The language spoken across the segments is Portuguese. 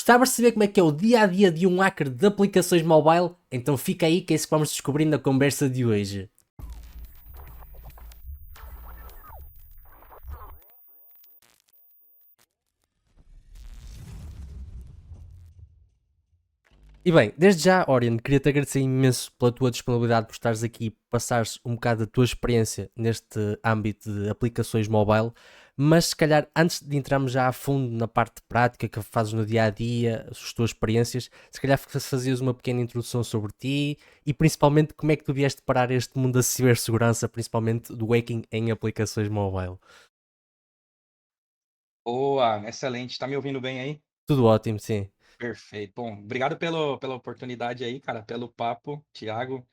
Gostavas de saber como é que é o dia a dia de um hacker de aplicações mobile? Então fica aí que é isso que vamos descobrir na conversa de hoje. E bem, desde já, Orion, queria-te agradecer imenso pela tua disponibilidade por estares aqui e passares um bocado da tua experiência neste âmbito de aplicações mobile, mas se calhar antes de entrarmos já a fundo na parte prática que fazes no dia a dia, as tuas experiências, se calhar fazias uma pequena introdução sobre ti e principalmente como é que tu vieste parar este mundo da cibersegurança, principalmente do hacking em aplicações mobile. Boa, excelente. Tá me ouvindo bem aí? Tudo ótimo, sim. Perfeito. Bom, obrigado pela oportunidade aí, cara, pelo papo, Thiago.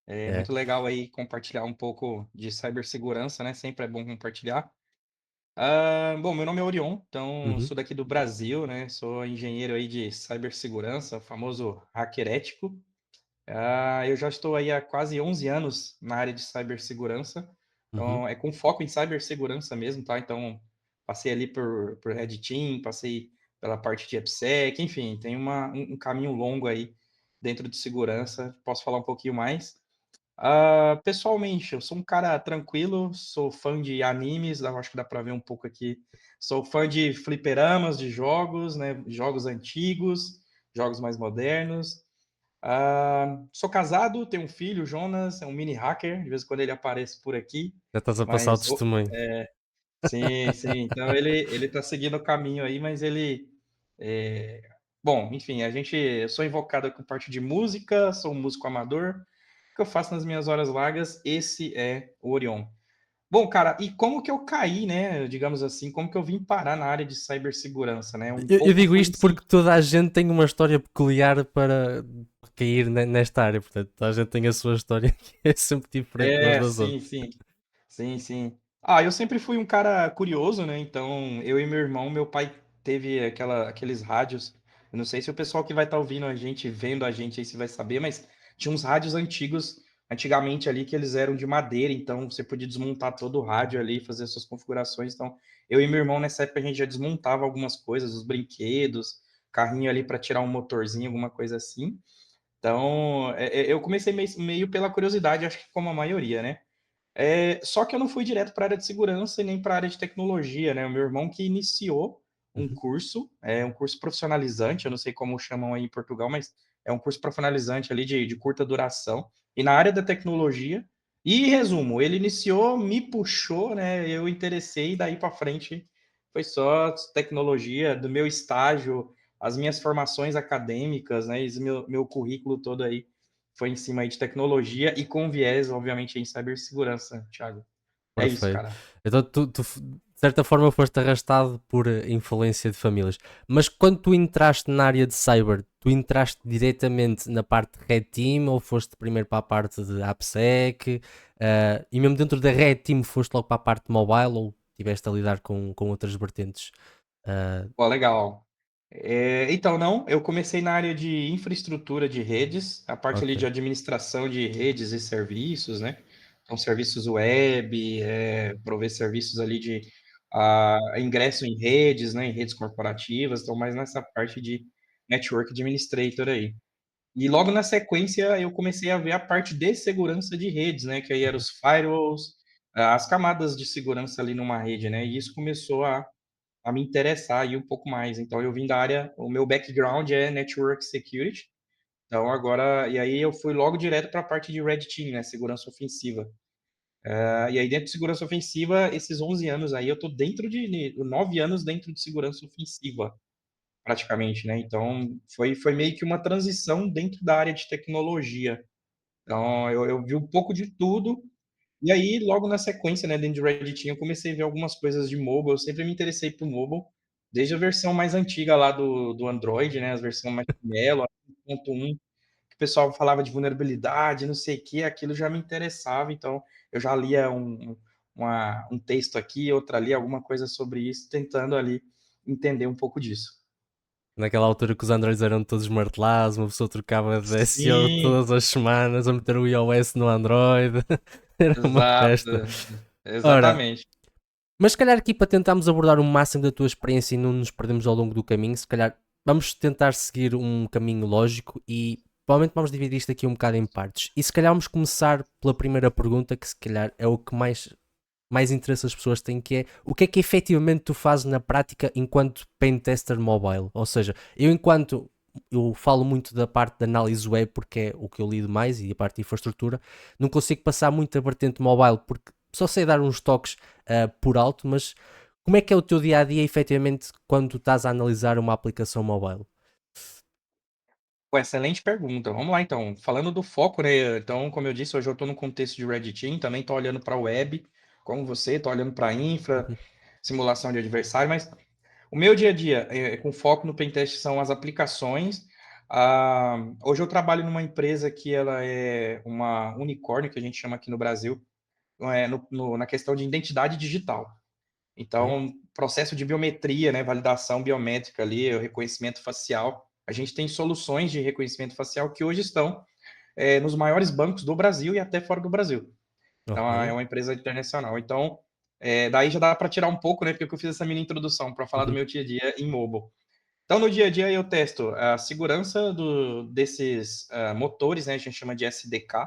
É É. muito legal aí compartilhar um pouco de cibersegurança, né? Sempre é bom compartilhar. Bom, meu nome é Orion, então Uhum, sou daqui do Brasil, né? Sou engenheiro aí de cibersegurança, famoso hacker ético. Eu já estou aí há quase 11 anos na área de cibersegurança, uhum. então é com foco em cibersegurança mesmo, tá? Então passei ali por Red Team, passei pela parte de AppSec, enfim, tem um caminho longo aí dentro de segurança, posso falar um pouquinho mais. Pessoalmente, eu sou um cara tranquilo, sou fã de animes, eu acho que dá para ver um pouco aqui. Sou fã de fliperamas, de jogos, né? Jogos antigos, jogos mais modernos. Sou casado, tenho um filho, Jonas, é um mini hacker, de vez em quando ele aparece por aqui, Já estás a passar o mas testemunho. sim, sim, então ele tá seguindo o caminho aí, mas ele, eh, bom, enfim, eu sou invocado com parte de música, sou um músico amador, o que eu faço nas minhas horas vagas, esse é o Orion. Bom, cara, e como que eu caí, né, digamos assim, como que eu vim parar na área de cibersegurança, né, um Eu pouco digo foi isto assim. porque toda a gente tem uma história peculiar para cair nesta área, portanto, toda a gente tem a sua história que é sempre diferente umas É, das sim, outras. sim. Sim, sim. Eu sempre fui um cara curioso, né? Então, eu e meu irmão, meu pai teve aqueles rádios. Eu não sei se o pessoal que vai estar ouvindo a gente, vendo a gente aí, se vai saber, mas tinha uns rádios antigos, antigamente ali, que eles eram de madeira, então você podia desmontar todo o rádio ali, fazer suas configurações. Então, eu e meu irmão, nessa época, a gente já desmontava algumas coisas, os brinquedos, carrinho ali para tirar um motorzinho, alguma coisa assim. Então, eu comecei meio pela curiosidade, acho que como a maioria, né? Só que eu não fui direto para a área de segurança e nem para a área de tecnologia, né? O meu irmão que iniciou um Uhum. curso, é um curso profissionalizante, eu não sei como chamam aí em Portugal, mas é um curso profissionalizante ali de curta duração, e na área da tecnologia. E, em resumo, ele iniciou, me puxou, né? Eu interessei, e daí para frente foi só tecnologia, do meu estágio, as minhas formações acadêmicas, né? Esse meu currículo todo aí foi em cima aí de tecnologia e com viés, obviamente, em cibersegurança, Thiago. É isso, Perfeito. cara. Então de certa forma foste arrastado por influência de famílias. Mas quando tu entraste na área de cyber, tu entraste diretamente na parte de Red Team ou foste primeiro para a parte de AppSec? E mesmo dentro da Red Team foste logo para a parte mobile ou tiveste a lidar com outras vertentes? Ah, Pô, legal. Então, não, eu comecei na área de infraestrutura de redes, a parte ali ok. de administração de redes e serviços, né? Então, serviços web, prover serviços ali de ingresso em redes, né? Em redes corporativas, então, mais nessa parte de network administrator aí. E logo na sequência eu comecei a ver a parte de segurança de redes, né, que aí eram os firewalls, as camadas de segurança ali numa rede, né, e isso começou a me interessar aí um pouco mais. Então eu vim da área, o meu background é network security, então agora, e aí eu fui logo direto para a parte de Red Team, né, segurança ofensiva. E aí dentro de segurança ofensiva, esses 11 anos aí eu tô dentro de 9 anos dentro de segurança ofensiva praticamente, né? Então foi meio que uma transição dentro da área de tecnologia. Então eu vi um pouco de tudo. E aí, logo na sequência, né, dentro de Reddit, eu comecei a ver algumas coisas de mobile. Eu sempre me interessei por mobile, desde a versão mais antiga lá do Android, né? As versões mais Melo, 1.1, que o pessoal falava de vulnerabilidade, não sei o que, aquilo já me interessava. Então, eu já lia um texto aqui, outro ali, alguma coisa sobre isso, tentando ali entender um pouco disso. Naquela altura que os Androids eram todos martelados, uma pessoa trocava de SEO Sim, todas as semanas a meter o iOS no Android. Era uma exato, festa. Ora, exatamente. mas se calhar aqui para tentarmos abordar o máximo da tua experiência e não nos perdemos ao longo do caminho, se calhar vamos tentar seguir um caminho lógico e provavelmente vamos dividir isto aqui um bocado em partes. E se calhar vamos começar pela primeira pergunta, que se calhar é o que mais interesse as pessoas têm, que é o que é que efetivamente tu fazes na prática enquanto pentester mobile? Ou seja, eu falo muito da parte da análise web porque é o que eu lido mais e a parte de infraestrutura, não consigo passar muito a vertente mobile porque só sei dar uns toques por alto, mas como é que é o teu dia a dia efetivamente quando tu estás a analisar uma aplicação mobile? Pô, excelente pergunta. Vamos lá, então. Falando do foco, né? Então, como eu disse, hoje eu estou no contexto de Red Team, também estou olhando para a web, como você, estou olhando para a infra, Uhum. simulação de adversário, mas o meu dia a dia, com foco no pentest, são as aplicações. Hoje eu trabalho numa empresa que ela é uma unicórnio, que a gente chama aqui no Brasil, na questão de identidade digital. Ok. Então, processo de biometria, né, validação biométrica ali, o reconhecimento facial. A gente tem soluções de reconhecimento facial que hoje estão nos maiores bancos do Brasil e até fora do Brasil. Então, Ok. é uma empresa internacional. Então, daí já dá para tirar um pouco, né, porque eu fiz essa mini introdução para falar do Uhum. meu dia a dia em mobile. Então, no dia a dia, eu testo a segurança desses motores, né, a gente chama de SDK.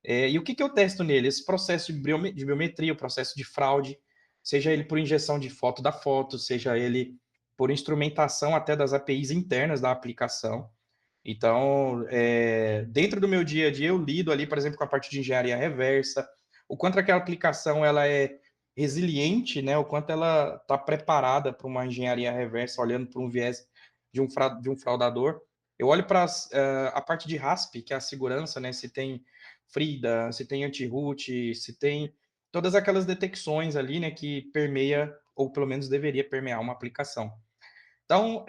E o que, que eu testo nele? Esse processo de biometria, o processo de fraude, seja ele por injeção de foto da foto, seja ele por instrumentação até das APIs internas da aplicação. Então, dentro do meu dia a dia, eu lido ali, por exemplo, com a parte de engenharia reversa, o quanto aquela aplicação ela é resiliente, né? O quanto ela está preparada para uma engenharia reversa, olhando para um viés de um fraudador. Eu olho para a parte de RASP, que é a segurança, né? Se tem FRIDA, se tem anti-root, se tem todas aquelas detecções ali, né? Que permeia, ou pelo menos deveria permear uma aplicação. Então,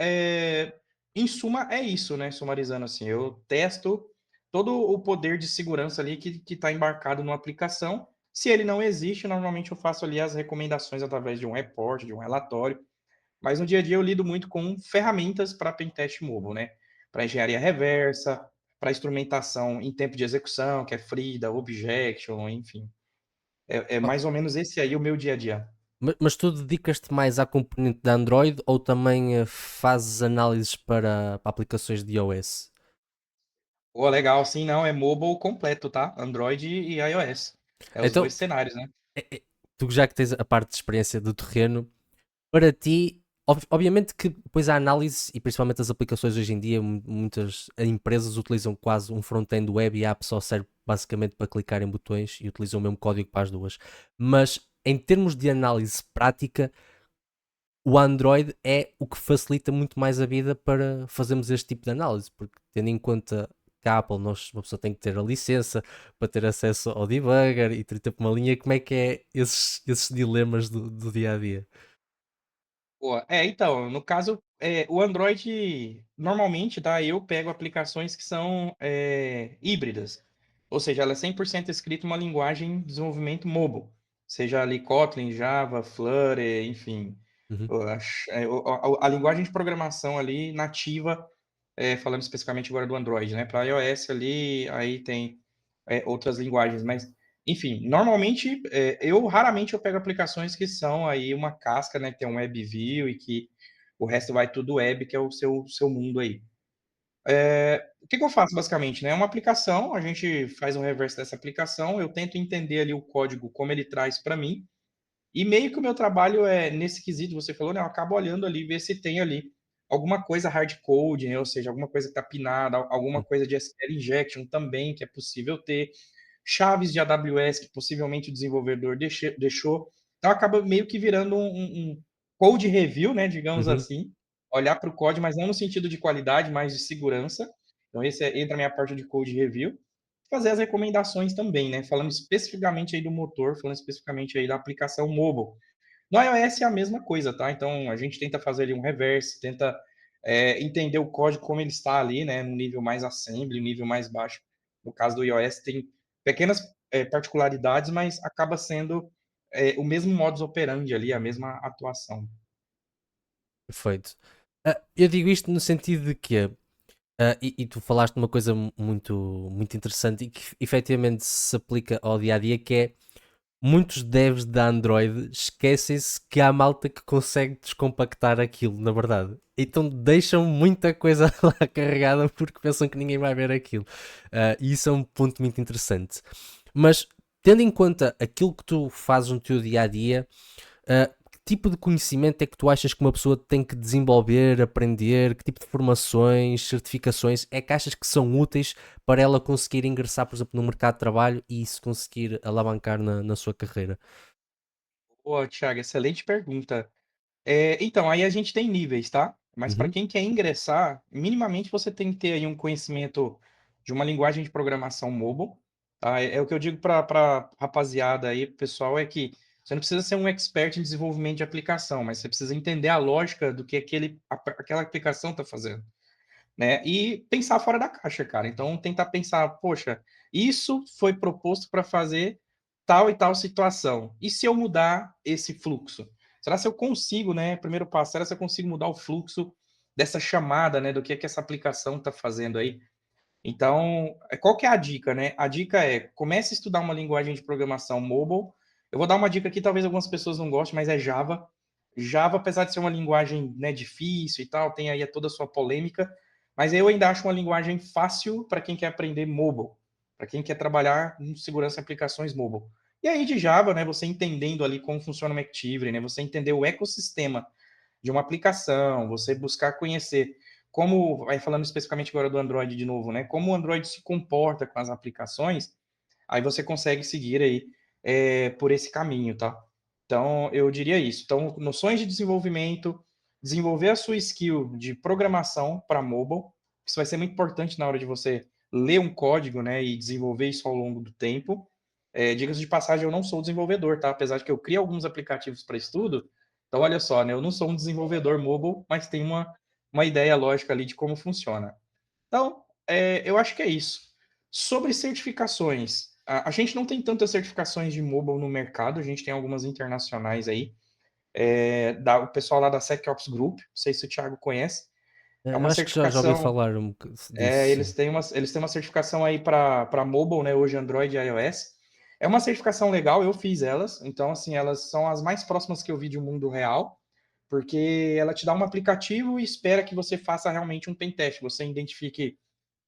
em suma, é isso, né? Sumarizando assim, eu testo todo o poder de segurança ali que está embarcado numa aplicação. Se ele não existe, normalmente eu faço ali as recomendações através de um report, de um relatório. Mas no dia a dia eu lido muito com ferramentas para pentest mobile, né? Para engenharia reversa, para instrumentação em tempo de execução, que é FRIDA, Objection, enfim. É Oh, mais ou menos esse aí o meu dia a dia. mas tu dedicas-te mais à componente de Android ou também fazes análises para aplicações de iOS? Pô, legal, sim, não, é mobile completo, tá? Android e iOS. É os Então, dois cenários, né? tu já que tens a parte de experiência do terreno, para ti, obviamente que depois a análise e principalmente as aplicações hoje em dia, muitas empresas utilizam quase um front-end web e a app só serve basicamente para clicar em botões e utilizam o mesmo código para as duas. Mas em termos de análise prática, o Android é o que facilita muito mais a vida para fazermos este tipo de análise, porque tendo em conta que a Apple, uma pessoa tem que ter a licença para ter acesso ao debugger e 30 por uma linha, como é que é esses dilemas do dia a dia? Pô, então, no caso, o Android, normalmente, tá? Eu pego aplicações que são híbridas. Ou seja, ela é 100% escrita em uma linguagem de desenvolvimento mobile. Seja ali Kotlin, Java, Flutter, enfim. Uhum. A linguagem de programação ali nativa, falando especificamente agora do Android, né? Para iOS ali, aí tem outras linguagens, mas enfim, normalmente eu raramente eu pego aplicações que são aí uma casca, né? Que tem um WebView e que o resto vai tudo web, que é o seu mundo aí. O que, que eu faço basicamente, né? É uma aplicação, a gente faz um reverse dessa aplicação, eu tento entender ali o código, como ele traz para mim, e meio que o meu trabalho é nesse quesito, você falou, né? Eu acabo olhando ali, ver se tem ali alguma coisa hard code, né? Ou seja, alguma coisa que está pinada, alguma Uhum. coisa de SQL injection também, que é possível ter, chaves de AWS que possivelmente o desenvolvedor deixou. Então acaba meio que virando um code review, né? Digamos Uhum. assim, olhar para o código, mas não no sentido de qualidade, mas de segurança. Então esse entra a minha parte de code review fazer as recomendações também, né? Falando especificamente aí do motor, falando especificamente aí da aplicação mobile. No iOS é a mesma coisa, tá? Então a gente tenta fazer ali um reverse, tenta entender o código como ele está ali, né? No nível mais assembly, no nível mais baixo. No caso do iOS tem pequenas particularidades, mas acaba sendo o mesmo modus operandi ali, a mesma atuação. Perfeito. Eu digo isto no sentido de que, e tu falaste uma coisa muito interessante e que efetivamente se aplica ao dia a dia, que é muitos devs da Android esquecem-se que há malta que consegue descompactar aquilo, na verdade. Então deixam muita coisa lá carregada porque pensam que ninguém vai ver aquilo. E isso é um ponto muito interessante. Mas, tendo em conta aquilo que tu fazes no teu dia a dia, que tipo de conhecimento é que tu achas que uma pessoa tem que desenvolver, aprender? Que tipo de formações, certificações é que achas que são úteis para ela conseguir ingressar, por exemplo, no mercado de trabalho e isso conseguir alavancar na sua carreira? Pô, Thiago, excelente pergunta. Então, aí a gente tem níveis, tá? Mas para Uhum. quem quer ingressar, minimamente você tem que ter aí um conhecimento de uma linguagem de programação mobile, tá? É o que eu digo para rapaziada aí, pessoal, é que você não precisa ser um expert em desenvolvimento de aplicação, mas você precisa entender a lógica do que aquela aplicação está fazendo, né? E pensar fora da caixa, cara. Então, tentar pensar, poxa, isso foi proposto para fazer tal e tal situação. E se eu mudar esse fluxo? Será se eu consigo, né? Primeiro passo, será se eu consigo mudar o fluxo dessa chamada, né? Do que essa aplicação está fazendo aí? Então, qual que é a dica, né? A dica é, comece a estudar uma linguagem de programação mobile. Eu vou dar uma dica aqui, talvez algumas pessoas não gostem, mas é Java. Java, apesar de ser uma linguagem, né, difícil e tal, tem aí toda a sua polêmica, mas eu ainda acho uma linguagem fácil para quem quer aprender mobile, para quem quer trabalhar em segurança de aplicações mobile. E aí de Java, né, você entendendo ali como funciona o Activity, né, você entender o ecossistema de uma aplicação, você buscar conhecer como, aí falando especificamente agora do Android de novo, né? Como o Android se comporta com as aplicações, aí você consegue seguir aí por esse caminho, tá? Então, eu diria isso. Então, noções de desenvolvimento, desenvolver a sua skill de programação para mobile, isso vai ser muito importante na hora de você ler um código, né, e desenvolver isso ao longo do tempo. Diga-se de passagem, eu não sou desenvolvedor, tá? Apesar de que eu crio alguns aplicativos para estudo. Então, olha só, né? Eu não sou um desenvolvedor mobile, mas tenho uma ideia lógica ali de como funciona. Então, eu acho que é isso. Sobre certificações, a gente não tem tantas certificações de mobile no mercado, a gente tem algumas internacionais aí. O pessoal lá da SecOps Group, não sei se o Thiago conhece, é Eu uma acho que já ouvi certificação. falar disso, sim. Eles têm uma certificação aí para mobile, né? Hoje Android e iOS. É uma certificação legal, eu fiz elas. Então, assim, elas são as mais próximas que eu vi de um mundo real, porque ela te dá um aplicativo e espera que você faça realmente um pentest. Você identifique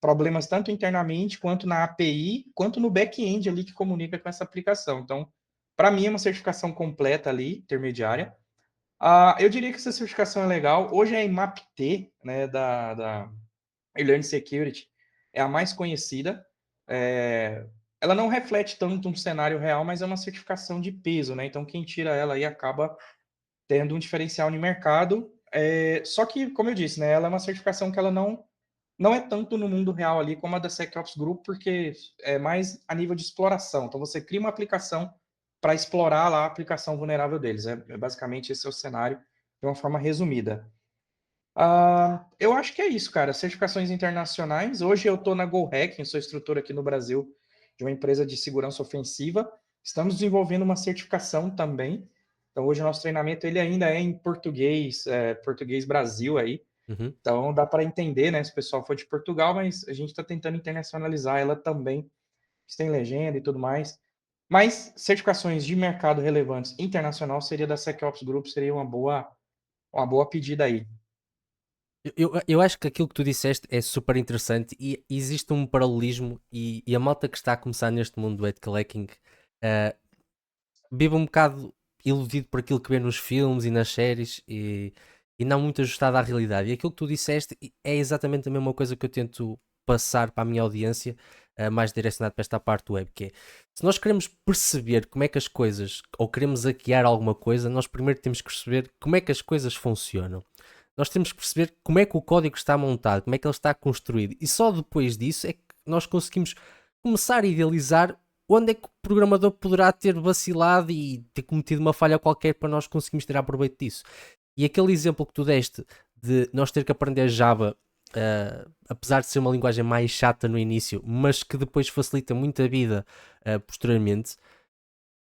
problemas tanto internamente, quanto na API, quanto no back-end ali que comunica com essa aplicação. Então, para mim, é uma certificação completa ali, intermediária. Eu diria que essa certificação é legal. Hoje é a IMAP-T, né, da Learn Security, é a mais conhecida. Ela não reflete tanto um cenário real, mas é uma certificação de peso, né? Então, quem tira ela aí acaba tendo um diferencial no mercado. Só que, como eu disse, né, ela é uma certificação que ela não é tanto no mundo real ali como a da SecOps Group, porque é mais a nível de exploração. Então, você cria uma aplicação para explorar lá a aplicação vulnerável deles. Basicamente, esse é o cenário de uma forma resumida. Eu acho que é isso, cara. Certificações internacionais. Hoje eu estou na GoHacking, sou instrutor aqui no Brasil de uma empresa de segurança ofensiva. Estamos desenvolvendo uma certificação também. Então, hoje o nosso treinamento ele ainda é em português, português Brasil aí. Uhum. Então, dá para entender, né? Se o pessoal for de Portugal, mas a gente está tentando internacionalizar ela também. Tem legenda e tudo mais. Mas certificações de mercado relevantes internacional seria da SecOps Group, seria uma boa pedida aí. Eu acho que aquilo que tu disseste é super interessante e existe um paralelismo e a malta que está a começar neste mundo do hacking vive um bocado iludido por aquilo que vê nos filmes e nas séries e não muito ajustado à realidade. E aquilo que tu disseste é exatamente a mesma coisa que eu tento passar para a minha audiência, mais direcionado para esta parte web, que é, se nós queremos perceber como é que as coisas, ou queremos hackear alguma coisa, nós primeiro temos que perceber como é que as coisas funcionam. Nós temos que perceber como é que o código está montado, como é que ele está construído, e só depois disso é que nós conseguimos começar a idealizar onde é que o programador poderá ter vacilado e ter cometido uma falha qualquer para nós conseguirmos tirar proveito disso. E aquele exemplo que tu deste de nós ter que aprender Java, apesar de ser uma linguagem mais chata no início, mas que depois facilita muito a vida posteriormente,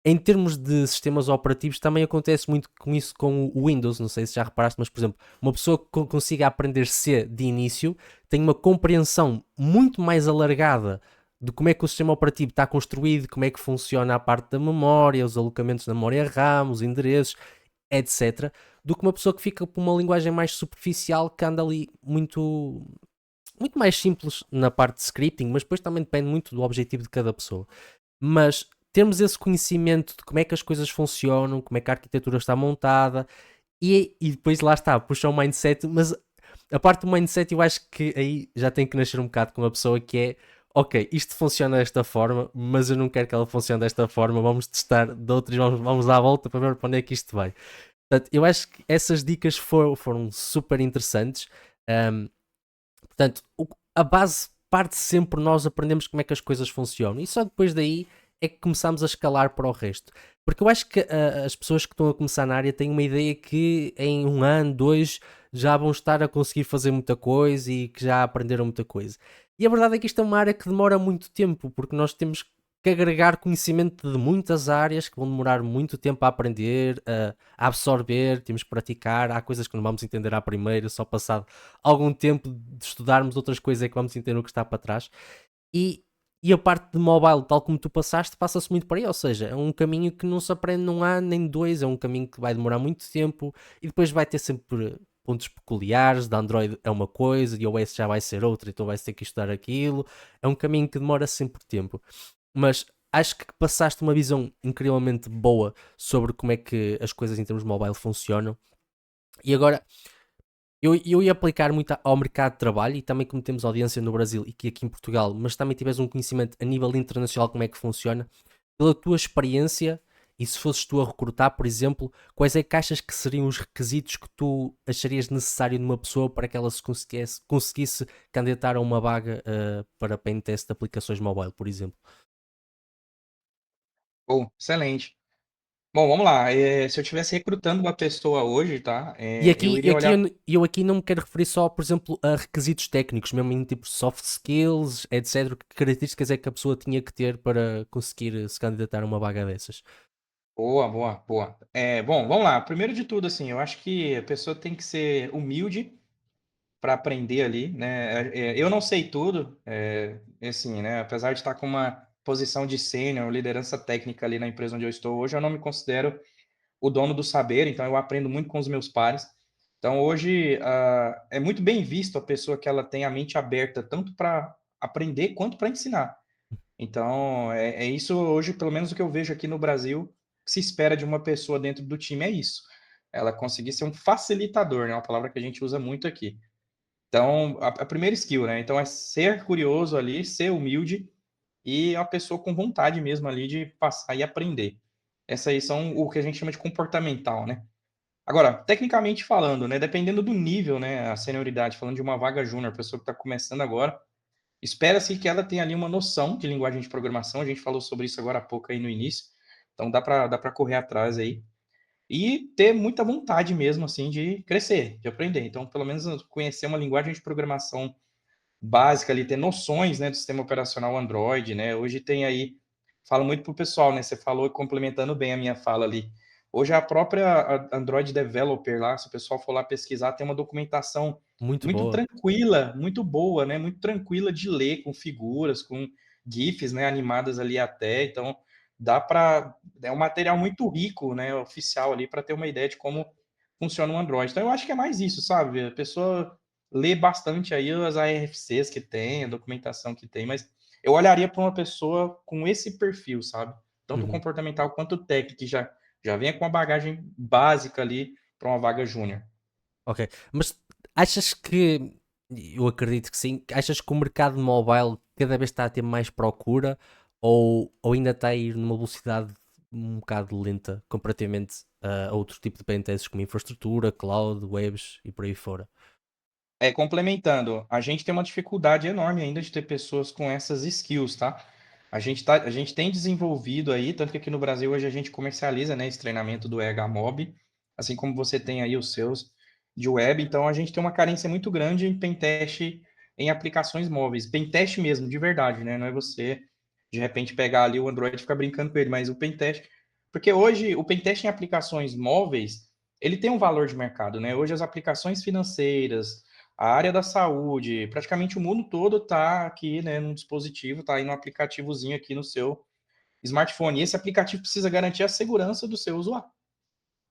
em termos de sistemas operativos também acontece muito com isso com o Windows, não sei se já reparaste, mas por exemplo, uma pessoa que consiga aprender C de início tem uma compreensão muito mais alargada de como é que o sistema operativo está construído, como é que funciona a parte da memória, os alocamentos da memória RAM, os endereços, etc., do que uma pessoa que fica por uma linguagem mais superficial que anda ali muito mais simples na parte de scripting, mas depois também depende muito do objetivo de cada pessoa. Mas termos esse conhecimento de como é que as coisas funcionam, como é que a arquitetura está montada, e depois lá está, puxa o mindset, mas a parte do mindset eu acho que aí já tem que nascer um bocado com uma pessoa que é ok, isto funciona desta forma, mas eu não quero que ela funcione desta forma, vamos testar de outros, vamos dar a volta para ver para onde é que isto vai. Portanto, eu acho que essas dicas foram super interessantes. Um, Portanto, a base parte sempre nós aprendemos como é que as coisas funcionam e só depois daí é que começamos a escalar para o resto. Porque eu acho que as pessoas que estão a começar na área têm uma ideia que em um ano, dois, já vão estar a conseguir fazer muita coisa e que já aprenderam muita coisa. E a verdade é que isto é uma área que demora muito tempo, porque nós temos que agregar conhecimento de muitas áreas que vão demorar muito tempo a aprender, a absorver, temos que praticar. Há coisas que não vamos entender à primeira, só passado algum tempo de estudarmos outras coisas é que vamos entender o que está para trás. E, e a parte de mobile, tal como tu passaste, passa-se muito por aí. Ou seja, é um caminho que não se aprende num ano nem dois, é um caminho que vai demorar muito tempo e depois vai ter sempre pontos peculiares. De Android é uma coisa, de iOS já vai ser outra, então vai ter que estudar aquilo. É um caminho que demora sempre tempo. Mas acho que passaste uma visão incrivelmente boa sobre como é que as coisas em termos mobile funcionam. E agora, eu ia aplicar muito ao mercado de trabalho e também como temos audiência no Brasil e aqui em Portugal, mas também tivesse um conhecimento a nível internacional como é que funciona, pela tua experiência e se fosses tu a recrutar, por exemplo, quais é que achas que seriam os requisitos que tu acharias necessário numa pessoa para que ela se conseguisse candidatar a uma vaga para pentest de aplicações mobile, por exemplo? Pô, excelente. Bom, vamos lá. Se eu estivesse recrutando uma pessoa hoje, tá? E Eu aqui, iria olhar. eu aqui não me quero referir só, por exemplo, a requisitos técnicos, mesmo em tipo soft skills, etc. Que características é que a pessoa tinha que ter para conseguir se candidatar a uma vaga dessas? Boa, boa, boa. Bom, vamos lá. Primeiro de tudo, assim, eu acho que a pessoa tem que ser humilde para aprender ali, né? Eu não sei tudo, assim, né? Apesar de estar com uma posição de sênior, liderança técnica ali na empresa onde eu estou hoje, eu não me considero o dono do saber, então eu aprendo muito com os meus pares. Então hoje é muito bem visto a pessoa que ela tem a mente aberta tanto para aprender quanto para ensinar. Então é isso hoje, pelo menos o que eu vejo aqui no Brasil, que se espera de uma pessoa dentro do time é isso. Ela conseguir ser um facilitador, né? Uma palavra que a gente usa muito aqui. Então, a primeira skill, né? Então é ser curioso ali, ser humilde e a pessoa com vontade mesmo ali de passar e aprender. Essas aí são o que a gente chama de comportamental, né? Agora, tecnicamente falando, né, dependendo do nível, né, a senioridade, falando de uma vaga júnior, a pessoa que está começando agora, espera-se que ela tenha ali uma noção de linguagem de programação, a gente falou sobre isso agora há pouco aí no início, então dá para correr atrás aí, e ter muita vontade mesmo, assim, de crescer, de aprender. Então, pelo menos conhecer uma linguagem de programação básica ali, ter noções, né, do sistema operacional Android, né? Hoje tem aí, falo muito pro pessoal, né? Você falou complementando bem a minha fala ali. Hoje a própria Android Developer lá, se o pessoal for lá pesquisar, tem uma documentação Muito muito boa. tranquila, muito boa, né? Muito tranquila de ler, com figuras, com GIFs, né? Animadas ali até. Então, dá para é um material muito rico, né? Oficial ali para ter uma ideia de como funciona o Android. Então, eu acho que é mais isso, sabe? A pessoa ler bastante aí as ARFCs que tem, a documentação que tem, mas eu olharia para uma pessoa com esse perfil, sabe? Tanto Uhum. comportamental quanto técnico, que já venha com uma bagagem básica ali para uma vaga júnior. Ok. Mas achas que, eu acredito que sim, achas que o mercado mobile cada vez está a ter mais procura ou ainda está a ir numa velocidade um bocado lenta comparativamente a outro tipo de pentests como infraestrutura, cloud, webs e por aí fora? Complementando, a gente tem uma dificuldade enorme ainda de ter pessoas com essas skills, tá? A gente tem desenvolvido aí, tanto que aqui no Brasil hoje a gente comercializa, né, esse treinamento do EHMob, assim como você tem aí os seus de web, então a gente tem uma carência muito grande em pentest em aplicações móveis, pentest mesmo, de verdade, né? Não é você de repente pegar ali o Android e ficar brincando com ele, mas o pentest, porque hoje o pentest em aplicações móveis, ele tem um valor de mercado, né? Hoje as aplicações financeiras, A área da saúde, praticamente o mundo todo está aqui, né, num dispositivo, está aí no aplicativozinho aqui no seu smartphone. E esse aplicativo precisa garantir a segurança do seu usuário.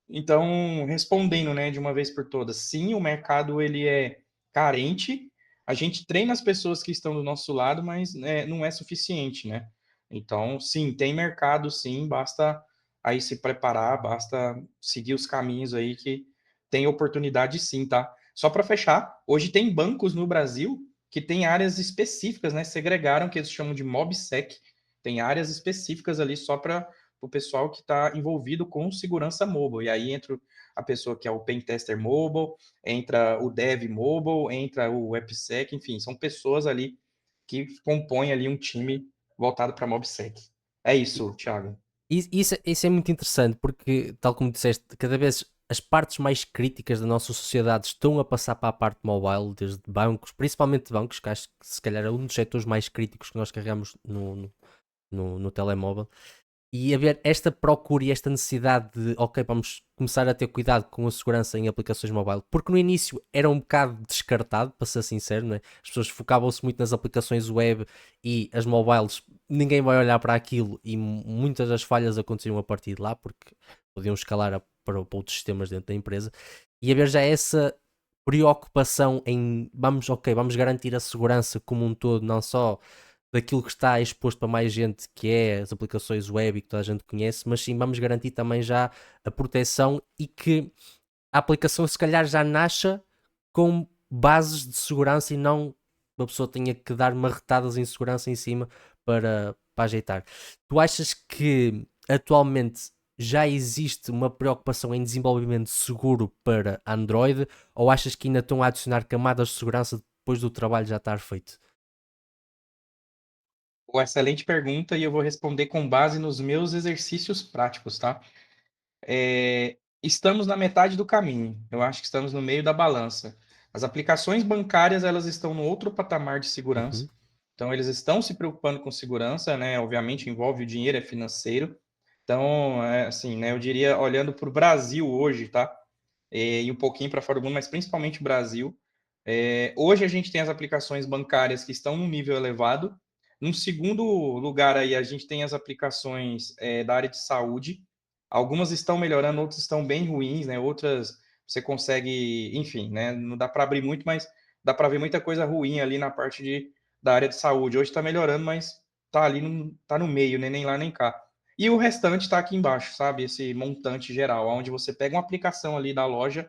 Então, respondendo, né, de uma vez por todas, sim, o mercado ele é carente. A gente treina as pessoas que estão do nosso lado, mas não é suficiente, né? Então, sim, tem mercado, sim, basta aí se preparar, basta seguir os caminhos aí que tem oportunidade, sim, tá? Só para fechar, hoje tem bancos no Brasil que tem áreas específicas, né? Segregaram que eles chamam de MobSec, tem áreas específicas ali só para o pessoal que está envolvido com segurança mobile. E aí entra a pessoa que é o Pentester Mobile, entra o Dev Mobile, entra o AppSec, enfim, são pessoas ali que compõem ali um time voltado para MobSec. É E- isso, Thiago. isso é muito interessante porque, tal como disseste, cada vez as partes mais críticas da nossa sociedade estão a passar para a parte mobile, desde bancos, principalmente bancos, que acho que se calhar é um dos setores mais críticos que nós carregamos no telemóvel. E haver esta procura e esta necessidade de, ok, vamos começar a ter cuidado com a segurança em aplicações mobile, porque no início era um bocado descartado, para ser sincero, não é? As pessoas focavam-se muito nas aplicações web e as mobiles, ninguém vai olhar para aquilo e muitas das falhas aconteciam a partir de lá, porque podiam escalar para outros sistemas dentro da empresa, e haver já essa preocupação em, vamos, ok, vamos garantir a segurança como um todo, não só daquilo que está exposto para mais gente, que é as aplicações web e que toda a gente conhece, mas sim vamos garantir também já a proteção e que a aplicação se calhar já nasça com bases de segurança e não uma pessoa tenha que dar marretadas em segurança em cima para ajeitar. Tu achas que atualmente já existe uma preocupação em desenvolvimento seguro para Android ou achas que ainda estão a adicionar camadas de segurança depois do trabalho já estar feito? Uma excelente pergunta e eu vou responder com base nos meus exercícios práticos, tá? Estamos na metade do caminho. Eu acho que estamos no meio da balança. As aplicações bancárias, elas estão no outro patamar de segurança. Uhum. Então, eles estão se preocupando com segurança, né? Obviamente, envolve o dinheiro, é financeiro. Então, assim, né? Eu diria, olhando para o Brasil hoje, tá? E um pouquinho para fora do mundo, mas principalmente o Brasil. Hoje a gente tem as aplicações bancárias que estão num nível elevado. Num segundo lugar aí, a gente tem as aplicações da área de saúde. Algumas estão melhorando, outras estão bem ruins, né? Outras você consegue, enfim, né? Não dá para abrir muito, mas dá para ver muita coisa ruim ali na parte da área de saúde. Hoje está melhorando, mas tá ali, tá no meio, né? Nem lá nem cá. E o restante está aqui embaixo, sabe? Esse montante geral, onde você pega uma aplicação ali da loja,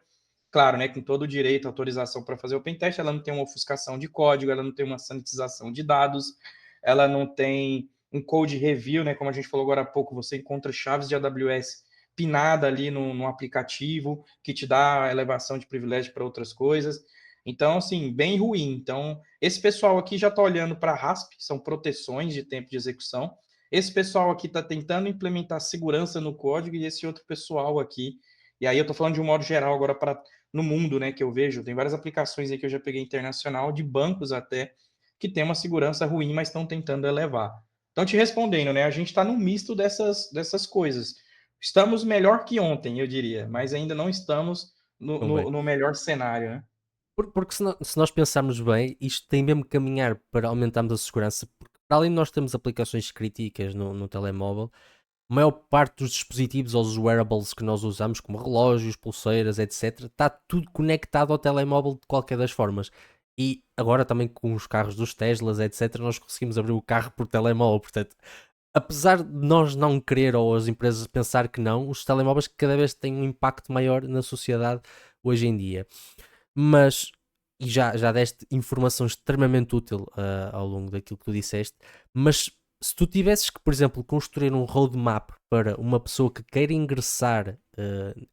claro, né? Com todo o direito, autorização para fazer o pentest, ela não tem uma ofuscação de código, ela não tem uma sanitização de dados, ela não tem um code review, né? Como a gente falou agora há pouco, você encontra chaves de AWS pinada ali no aplicativo, que te dá elevação de privilégio para outras coisas. Então, assim, bem ruim. Então, esse pessoal aqui já está olhando para RASP, são proteções de tempo de execução. Esse pessoal aqui está tentando implementar segurança no código e esse outro pessoal aqui. E aí eu estou falando de um modo geral agora para no mundo, né, que eu vejo, tem várias aplicações aí que eu já peguei internacional, de bancos até, que tem uma segurança ruim, mas estão tentando elevar. Então, te respondendo, né, a gente está num misto dessas coisas. Estamos melhor que ontem, eu diria, mas ainda não estamos no, Não bem. no, no melhor cenário, né? Porque se nós pensarmos bem, isto tem mesmo que caminhar para aumentarmos a segurança, porque para além de nós termos aplicações críticas no telemóvel, a maior parte dos dispositivos ou os wearables que nós usamos, como relógios, pulseiras, etc., está tudo conectado ao telemóvel de qualquer das formas. E agora também com os carros dos Teslas, etc., nós conseguimos abrir o carro por telemóvel. Portanto, apesar de nós não querer ou as empresas pensar que não, os telemóveis cada vez têm um impacto maior na sociedade hoje em dia. Mas, e já deste informação extremamente útil ao longo daquilo que tu disseste, mas se tu tivesses que, por exemplo, construir um roadmap para uma pessoa que queira ingressar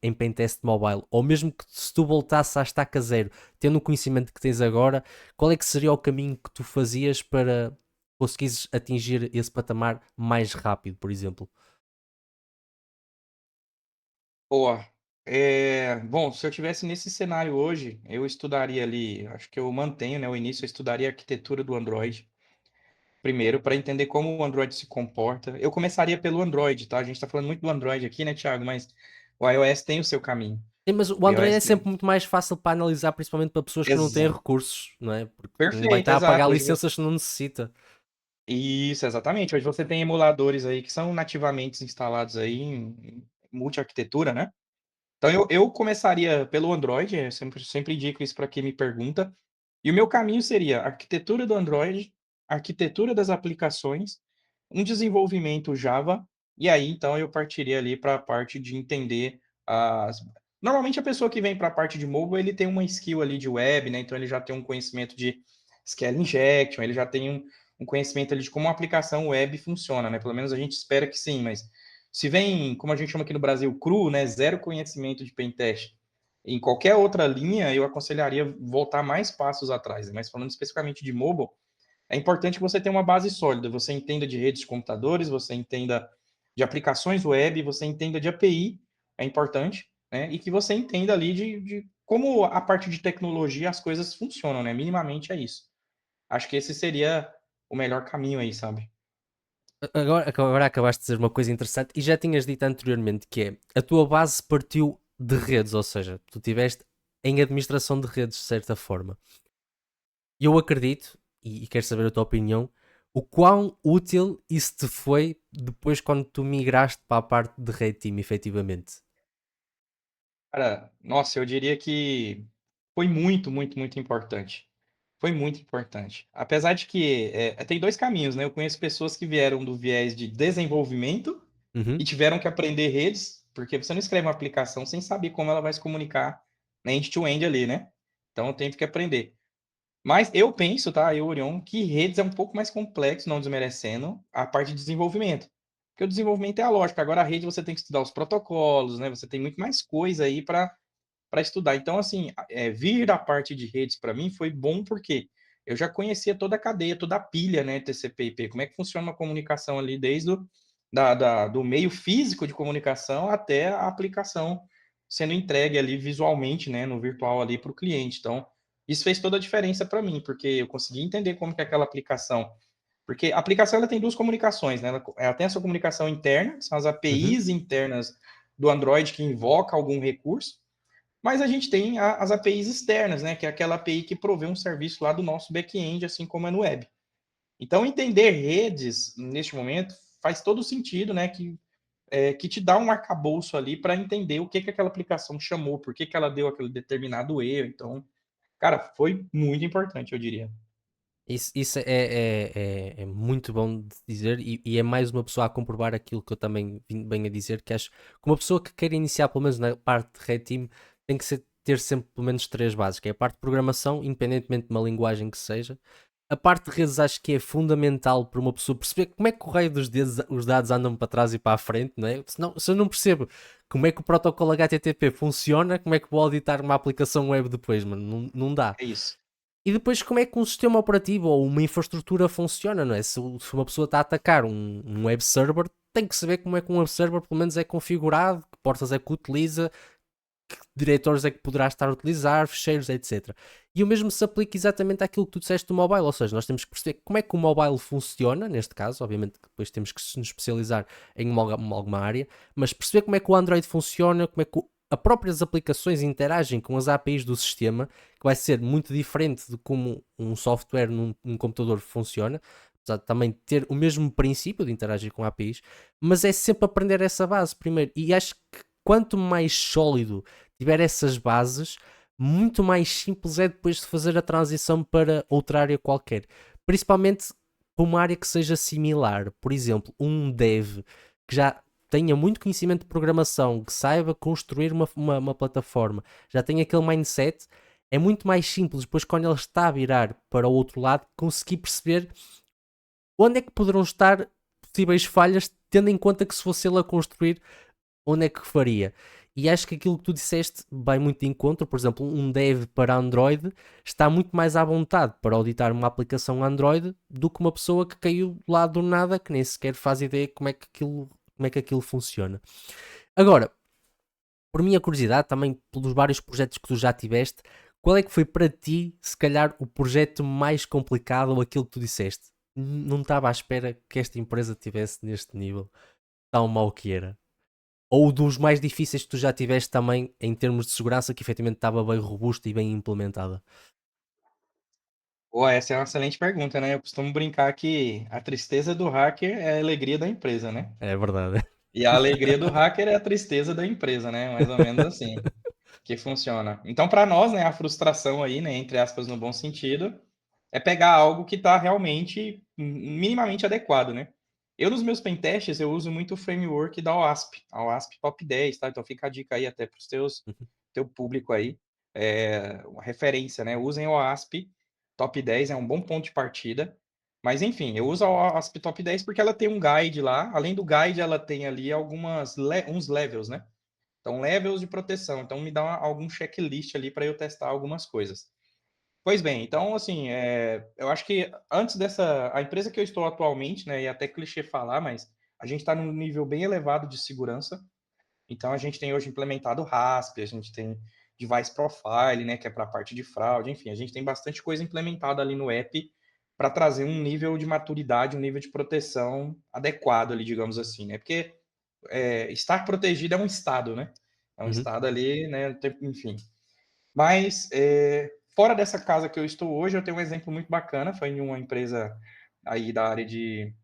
em Pentest Mobile, ou mesmo que se tu voltasse à estaca zero, tendo o conhecimento que tens agora, qual é que seria o caminho que tu fazias para conseguires atingir esse patamar mais rápido, por exemplo? Boa. Bom, se eu tivesse nesse cenário hoje, eu estudaria ali, acho que eu mantenho, né, o início, eu estudaria a arquitetura do Android, primeiro, para entender como o Android se comporta. Eu começaria pelo Android, tá? A gente está falando muito do Android aqui, né, Thiago? Mas o iOS tem o seu caminho. Sim, mas o O Android é iOS sempre não. muito mais fácil para analisar, principalmente para pessoas que não têm Exato. recursos, não é? Porque não vai Perfeito, estar a pagar exato. Hoje licenças que não necessita. Isso, exatamente. Hoje você tem emuladores aí que são nativamente instalados aí em multi-arquitetura, né? Então eu começaria pelo Android, eu sempre indico isso para quem me pergunta. E o meu caminho seria arquitetura do Android, arquitetura das aplicações, um desenvolvimento Java, e aí então eu partiria ali para a parte de entender as. Normalmente a pessoa que vem para a parte de mobile, ele tem uma skill ali de web, né? Então ele já tem um conhecimento de scale injection, ele já tem um conhecimento ali de como uma aplicação web funciona, né? Pelo menos a gente espera que sim, mas se vem, como a gente chama aqui no Brasil, cru, né? Zero conhecimento de pentest, em qualquer outra linha, eu aconselharia voltar mais passos atrás, né? Mas falando especificamente de mobile, é importante que você tenha uma base sólida, você entenda de redes de computadores, você entenda de aplicações web, você entenda de API, é importante, né? E que você entenda ali de como a parte de tecnologia as coisas funcionam, né? Minimamente é isso. Acho que esse seria o melhor caminho aí, sabe? Agora acabaste de dizer uma coisa interessante e já tinhas dito anteriormente que é a tua base partiu de redes, ou seja, tu tiveste em administração de redes de certa forma. E eu acredito, e quero saber a tua opinião, o quão útil isso te foi depois quando tu migraste para a parte de Red Team, efetivamente. Cara, nossa, eu diria que foi muito, muito, muito importante. Foi muito importante. Apesar de que tem dois caminhos, né? Eu conheço pessoas que vieram do viés de desenvolvimento Uhum. e tiveram que aprender redes, porque você não escreve uma aplicação sem saber como ela vai se comunicar na end-to-end ali, né? Então eu tenho que aprender. Mas eu penso, tá, eu, Orion, que redes é um pouco mais complexo, não desmerecendo, a parte de desenvolvimento. Porque o desenvolvimento é a lógica. Agora a rede você tem que estudar os protocolos, né? Você tem muito mais coisa aí para estudar. Então, assim, vir da parte de redes para mim foi bom porque eu já conhecia toda a cadeia, toda a pilha, né, TCP/IP, como é que funciona uma comunicação ali desde do meio físico de comunicação até a aplicação sendo entregue ali visualmente, né, no virtual ali para o cliente. Então, isso fez toda a diferença para mim, porque eu consegui entender como que é aquela aplicação. Porque a aplicação ela tem duas comunicações, né? Ela tem a sua comunicação interna, que são as Uhum. APIs internas do Android que invoca algum recurso, mas a gente tem as APIs externas, né? Que é aquela API que provê um serviço lá do nosso back-end, assim como é no web. Então, entender redes neste momento faz todo sentido, né? Que te dá um arcabouço ali para entender o que, que aquela aplicação chamou, por que, que ela deu aquele determinado erro. Então, cara, foi muito importante, eu diria. Isso é muito bom de dizer e é mais uma pessoa a comprovar aquilo que eu também vim bem a dizer, que acho que uma pessoa que queira iniciar, pelo menos na parte de Red Team, tem que ter sempre pelo menos três bases, que é a parte de programação, independentemente de uma linguagem que seja. A parte de redes acho que é fundamental para uma pessoa perceber como é que o raio dos dedos, os dados andam para trás e para a frente, não é? Senão, se eu não percebo como é que o protocolo HTTP funciona, como é que vou auditar uma aplicação web depois, mano? Não, não dá. É isso. E depois como é que um sistema operativo ou uma infraestrutura funciona, não é? Se uma pessoa está a atacar um web server, tem que saber como é que um web server pelo menos é configurado, que portas é que utiliza, que diretores é que poderá estar a utilizar, fecheiros, etc. E o mesmo se aplica exatamente àquilo que tu disseste do mobile, ou seja, nós temos que perceber como é que o mobile funciona, neste caso, obviamente que depois temos que nos especializar em alguma área, mas perceber como é que o Android funciona, como é que as próprias aplicações interagem com as APIs do sistema, que vai ser muito diferente de como um software num computador funciona, apesar de também ter o mesmo princípio de interagir com APIs, mas é sempre aprender essa base primeiro, e acho que quanto mais sólido tiver essas bases, muito mais simples é depois de fazer a transição para outra área qualquer. Principalmente para uma área que seja similar. Por exemplo, um dev que já tenha muito conhecimento de programação, que saiba construir uma plataforma, já tenha aquele mindset, é muito mais simples depois quando ele está a virar para o outro lado conseguir perceber onde é que poderão estar possíveis falhas, tendo em conta que se fosse ele a construir, onde é que faria? E acho que aquilo que tu disseste vai muito de encontro. Por exemplo, um dev para Android está muito mais à vontade para auditar uma aplicação Android do que uma pessoa que caiu lá do nada, que nem sequer faz ideia como é que aquilo funciona. Agora, por minha curiosidade, também pelos vários projetos que tu já tiveste, qual é que foi para ti, se calhar, o projeto mais complicado ou aquilo que tu disseste? Não estava à espera que esta empresa tivesse neste nível tão mau que era. Ou dos mais difíceis que tu já tiveste também em termos de segurança, que efetivamente estava bem robusta e bem implementada? Pô, essa é uma excelente pergunta, né? Eu costumo brincar que a tristeza do hacker é a alegria da empresa, né? É verdade. E a alegria do hacker é a tristeza da empresa, né? Mais ou menos assim que funciona. Então, para nós, né, a frustração aí, né, entre aspas, no bom sentido, é pegar algo que está realmente minimamente adequado, né? Eu, nos meus pentests, eu uso muito o framework da OASP, a OASP Top 10, tá? Então fica a dica aí até para os teu público aí, uma referência, né? Usem o OASP Top 10, é um bom ponto de partida. Mas enfim, eu uso a OASP Top 10 porque ela tem um guide lá. Além do guide, ela tem ali uns levels, né? Então, levels de proteção. Então, me dá algum checklist ali para eu testar algumas coisas. Pois bem, então, assim, eu acho que antes dessa. A empresa que eu estou atualmente, né, e é até clichê falar, mas a gente está num nível bem elevado de segurança. Então, a gente tem hoje implementado RASP, a gente tem Device Profile, né, que é para a parte de fraude, enfim, a gente tem bastante coisa implementada ali no app para trazer um nível de maturidade, um nível de proteção adequado ali, digamos assim, né? Porque estar protegido é um estado, né? É um Uhum. estado ali, né? Enfim. Mas, fora dessa casa que eu estou hoje, eu tenho um exemplo muito bacana. Foi em uma empresa aí da área de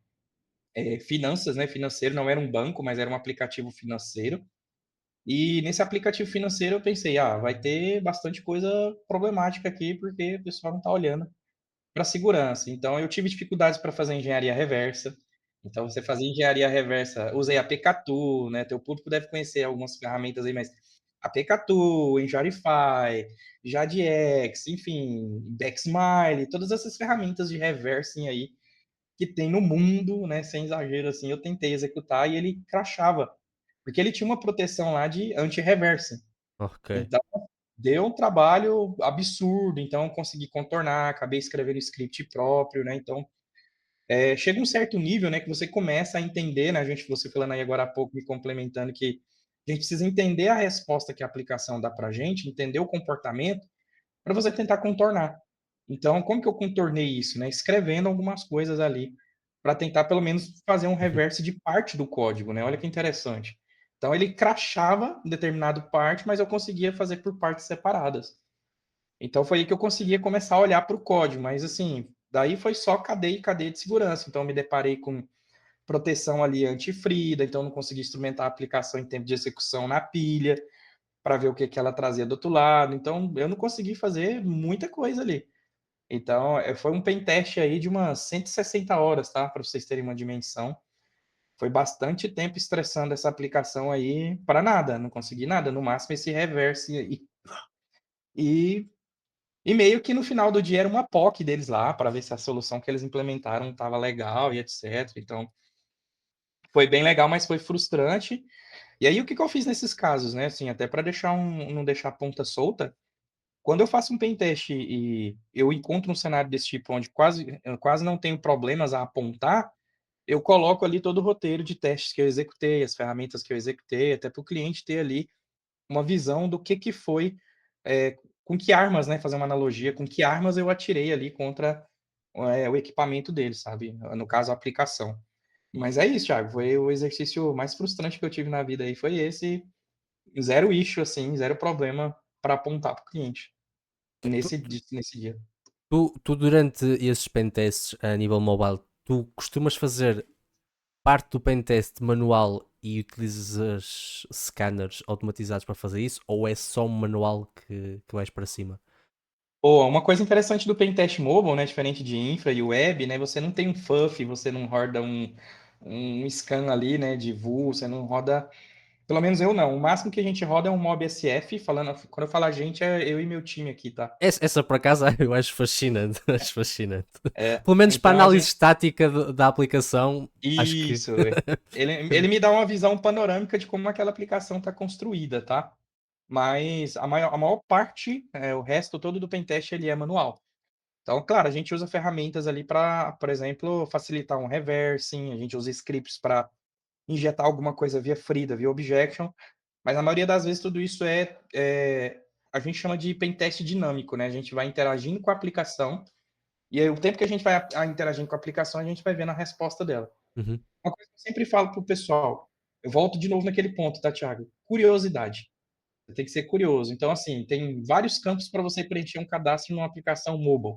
finanças, né? Financeiro, não era um banco, mas era um aplicativo financeiro. E nesse aplicativo financeiro eu pensei, vai ter bastante coisa problemática aqui, porque o pessoal não está olhando para segurança. Então, eu tive dificuldades para fazer engenharia reversa. Então, você fazer engenharia reversa, usei a PKTools, né? Teu público deve conhecer algumas ferramentas aí, mas a PKTools, Enjarify, JADX, enfim, Dexmile, todas essas ferramentas de reversing aí que tem no mundo, né? Sem exagero, assim, eu tentei executar e ele crashava, porque ele tinha uma proteção lá de anti-reversing. Ok. Então, deu um trabalho absurdo, então consegui contornar, acabei escrevendo script próprio, né? Então, chega um certo nível, né, que você começa a entender, né? Você falando aí agora há pouco, me complementando, que a gente precisa entender a resposta que a aplicação dá para a gente, entender o comportamento, para você tentar contornar. Então, como que eu contornei isso, né? Escrevendo algumas coisas ali, para tentar pelo menos fazer um Uhum. reverse de parte do código, né? Olha que interessante. Então, ele crashava determinado parte, mas eu conseguia fazer por partes separadas. Então foi aí que eu conseguia começar a olhar para o código, mas assim, daí foi só cadeia e cadeia de segurança. Então eu me deparei com proteção ali anti-frida, então não consegui instrumentar a aplicação em tempo de execução na pilha para ver o que ela trazia do outro lado. Então eu não consegui fazer muita coisa ali. Então foi um pen teste aí de umas 160 horas, tá? Para vocês terem uma dimensão. Foi bastante tempo estressando essa aplicação aí para nada, não consegui nada, no máximo esse reverse aí. E E meio que no final do dia era uma POC deles lá, para ver se a solução que eles implementaram estava legal e etc. Então, foi bem legal, mas foi frustrante. E aí, o que que eu fiz nesses casos, né? Assim, até para não deixar a ponta solta, quando eu faço um pen teste e eu encontro um cenário desse tipo onde eu quase não tenho problemas a apontar, eu coloco ali todo o roteiro de testes que eu executei, as ferramentas que eu executei, até para o cliente ter ali uma visão do que foi, com que armas, né, fazer uma analogia, com que armas eu atirei ali contra, o equipamento dele, sabe? No caso, a aplicação. Mas é isso, Thiago, foi o exercício mais frustrante que eu tive na vida aí, foi esse, zero issue, assim, zero problema para apontar para o cliente, Tu, nesse dia. tu durante esses pentests a nível mobile, tu costumas fazer parte do pentest manual e utilizas scanners automatizados para fazer isso? Ou é só um manual que vais para cima? Pô, uma coisa interessante do Pentest Mobile, né, diferente de infra e web, né, você não tem um FUF, você não roda um scan ali, né, de view, você não roda. Pelo menos eu não. O máximo que a gente roda é um mob SF, quando eu falo a gente, é eu e meu time aqui, tá? Essa por acaso eu acho fascinante, acho fascinante. É, Pelo menos para a então a análise gente. estática da aplicação, acho que. Isso. Ele me dá uma visão panorâmica de como aquela aplicação está construída, tá? Mas a maior parte, o resto todo do pentest, ele é manual. Então, claro, a gente usa ferramentas ali para, por exemplo, facilitar um reversing, a gente usa scripts para injetar alguma coisa via Frida, via objection, mas na maioria das vezes tudo isso a gente chama de pentest dinâmico, né? A gente vai interagindo com a aplicação e aí o tempo que a gente vai interagindo com a aplicação, a gente vai vendo a resposta dela. Uhum. Uma coisa que eu sempre falo para o pessoal, eu volto de novo naquele ponto, tá, Thiago? Curiosidade. Você tem que ser curioso. Então, assim, tem vários campos para você preencher um cadastro numa aplicação mobile.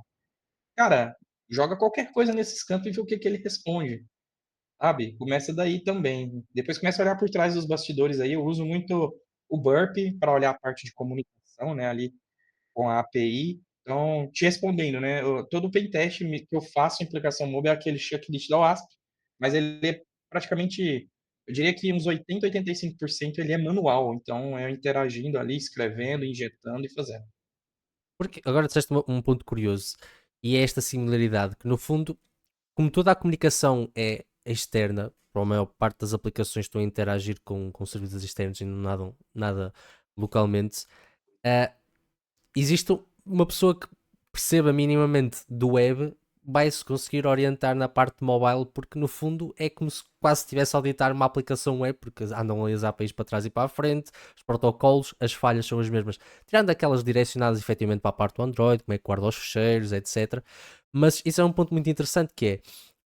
Cara, joga qualquer coisa nesses campos e vê o que ele responde, sabe? Começa daí também. Depois começa a olhar por trás dos bastidores aí. Eu uso muito o Burp para olhar a parte de comunicação, né, ali com a API. Então, te respondendo, né, todo o pentest que eu faço em aplicação mobile é aquele checklist da OASP, mas ele é praticamente, eu diria que uns 80, 85% ele é manual. Então, é interagindo ali, escrevendo, injetando e fazendo. Porque agora disseste um ponto curioso, e é esta similaridade, que no fundo, como toda a comunicação é externa, para a maior parte das aplicações estão a interagir com serviços externos e não nada localmente, uh, existe uma pessoa que perceba minimamente do web, vai-se conseguir orientar na parte mobile, porque no fundo é como se quase estivesse a auditar uma aplicação web, porque andam ali as APIs para trás e para a frente, os protocolos, as falhas são as mesmas, tirando aquelas direcionadas efetivamente para a parte do Android, como é que guarda os ficheiros, etc. Mas isso é um ponto muito interessante, que é,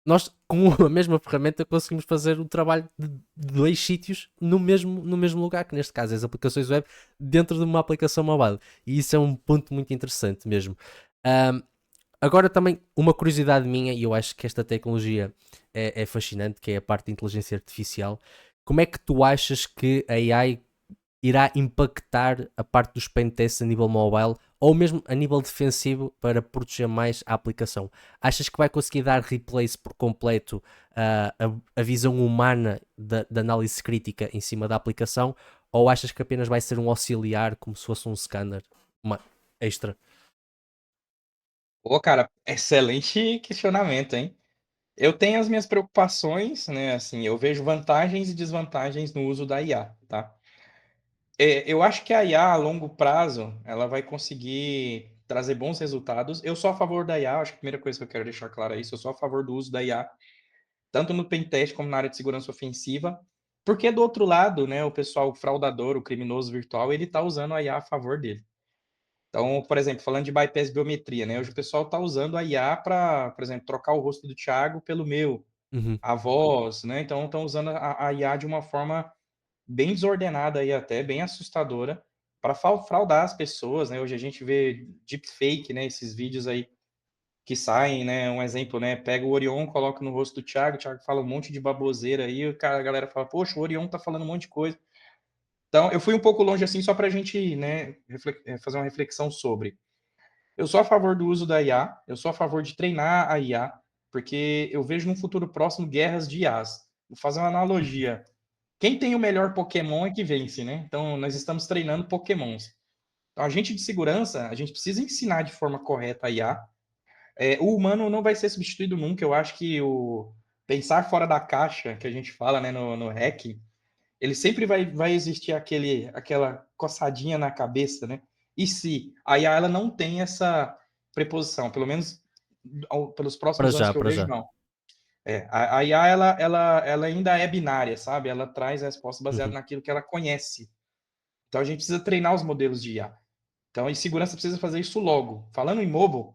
nós com a mesma ferramenta conseguimos fazer o trabalho de dois sítios no mesmo lugar, que neste caso é as aplicações web dentro de uma aplicação mobile, e isso é um ponto muito interessante mesmo. Um, Agora também uma curiosidade minha, e eu acho que esta tecnologia é fascinante, que é a parte de inteligência artificial. Como é que tu achas que a AI irá impactar a parte dos pentests a nível mobile ou mesmo a nível defensivo para proteger mais a aplicação? Achas que vai conseguir dar replace por completo a visão humana da análise crítica em cima da aplicação, ou achas que apenas vai ser um auxiliar como se fosse um scanner uma extra? Pô, cara, excelente questionamento, hein? Eu tenho as minhas preocupações, né? Assim, eu vejo vantagens e desvantagens no uso da IA, tá? Eu acho que a IA, a longo prazo, ela vai conseguir trazer bons resultados. Eu sou a favor da IA, acho que a primeira coisa que eu quero deixar claro é isso, eu sou a favor do uso da IA, tanto no pentest como na área de segurança ofensiva, porque do outro lado, né, o pessoal fraudador, o criminoso virtual, ele está usando a IA a favor dele. Então, por exemplo, falando de bypass biometria, né, hoje o pessoal está usando a IA para, por exemplo, trocar o rosto do Thiago pelo meu, Uhum. a voz, né? Então, estão usando a IA de uma forma bem desordenada e até bem assustadora para fraudar as pessoas, né? Hoje a gente vê deepfake, né? Esses vídeos aí que saem, né? Um exemplo, né? Pega o Orion, coloca no rosto do Thiago, o Thiago fala um monte de baboseira aí, a galera fala, poxa, o Orion tá falando um monte de coisa. Então, eu fui um pouco longe assim, só para a gente, né, fazer uma reflexão sobre. Eu sou a favor do uso da IA, eu sou a favor de treinar a IA, porque eu vejo num futuro próximo guerras de IAs. Vou fazer uma analogia. Quem tem o melhor Pokémon é que vence, né? Então, nós estamos treinando Pokémons. Então, a gente de segurança, a gente precisa ensinar de forma correta a IA. O humano não vai ser substituído nunca. Eu acho que o pensar fora da caixa, que a gente fala, né, no hacking, ele sempre vai existir aquela coçadinha na cabeça, né? E se a IA ela não tem essa preposição, pelo menos pelos Para próximos anos já, que eu para vejo, já. não. A IA ela ainda é binária, sabe? Ela traz a resposta baseada Uhum. naquilo que ela conhece. Então a gente precisa treinar os modelos de IA. Então, em segurança precisa fazer isso logo. Falando em mobile,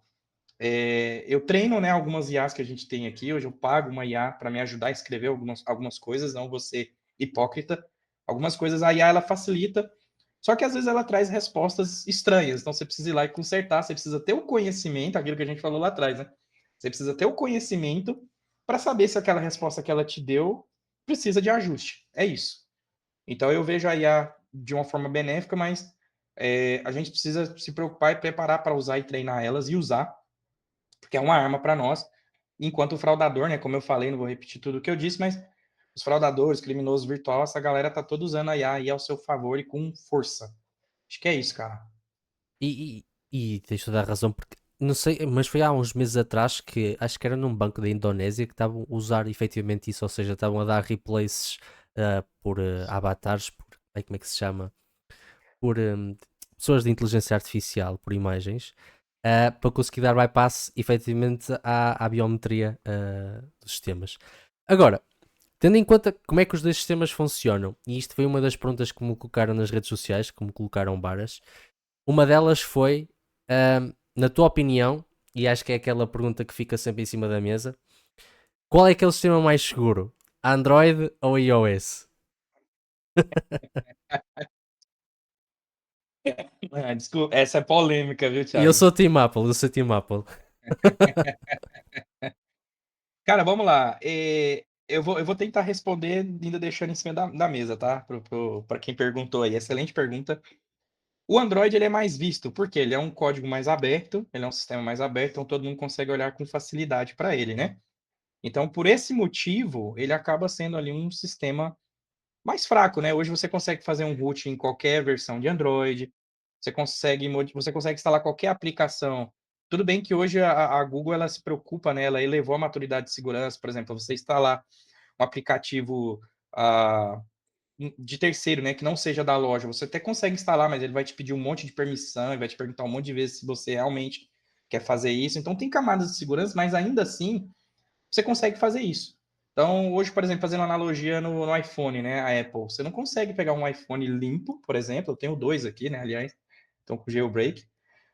eu treino, né, algumas IAs que a gente tem aqui. Hoje eu pago uma IA para me ajudar a escrever algumas coisas, não vou ser hipócrita. Algumas coisas a IA ela facilita, só que às vezes ela traz respostas estranhas. Então você precisa ir lá e consertar, você precisa ter o conhecimento, aquilo que a gente falou lá atrás, né? Você precisa ter o conhecimento para saber se aquela resposta que ela te deu precisa de ajuste. É isso. Então eu vejo a IA de uma forma benéfica, mas a gente precisa se preocupar e preparar para usar e treinar elas e usar, porque é uma arma para nós. Enquanto o fraudador, né, como eu falei, não vou repetir tudo o que eu disse, mas os fraudadores, criminosos virtual, essa galera tá toda usando a IA aí ao seu favor e com força. Acho que é isso, cara. E tens toda a razão, porque não sei, mas foi há uns meses atrás que acho que era num banco da Indonésia que estavam a usar efetivamente isso, ou seja, estavam a dar replaces por avatares, como é que se chama? Por pessoas de inteligência artificial, por imagens, para conseguir dar bypass efetivamente à biometria dos sistemas. Agora, tendo em conta como é que os dois sistemas funcionam, e isto foi uma das perguntas que me colocaram nas redes sociais, que me colocaram varas, uma delas foi, na tua opinião, e acho que é aquela pergunta que fica sempre em cima da mesa, qual é que é o sistema mais seguro? Android ou iOS? Ah, desculpa, essa é polêmica, viu, E eu Thiago? sou Team Apple, eu sou Team Apple. Cara, vamos lá. Eu vou tentar responder ainda deixando em cima da mesa, tá? Para quem perguntou aí. Excelente pergunta. O Android ele é mais visto, porque ele é um código mais aberto, ele é um sistema mais aberto, então todo mundo consegue olhar com facilidade para ele, né? Então, por esse motivo, ele acaba sendo ali um sistema mais fraco, né? Hoje você consegue fazer um root em qualquer versão de Android, você consegue instalar qualquer aplicação. Tudo bem que hoje a Google ela se preocupa, né? Ela elevou a maturidade de segurança, por exemplo, você instalar um aplicativo ah, de terceiro, né, que não seja da loja, você até consegue instalar, mas ele vai te pedir um monte de permissão, ele vai te perguntar um monte de vezes se você realmente quer fazer isso. Então tem camadas de segurança, mas ainda assim você consegue fazer isso. Então, hoje, por exemplo, fazendo analogia no iPhone, né, a Apple, você não consegue pegar um iPhone limpo, por exemplo, eu tenho dois aqui, né, aliás, estão com jailbreak.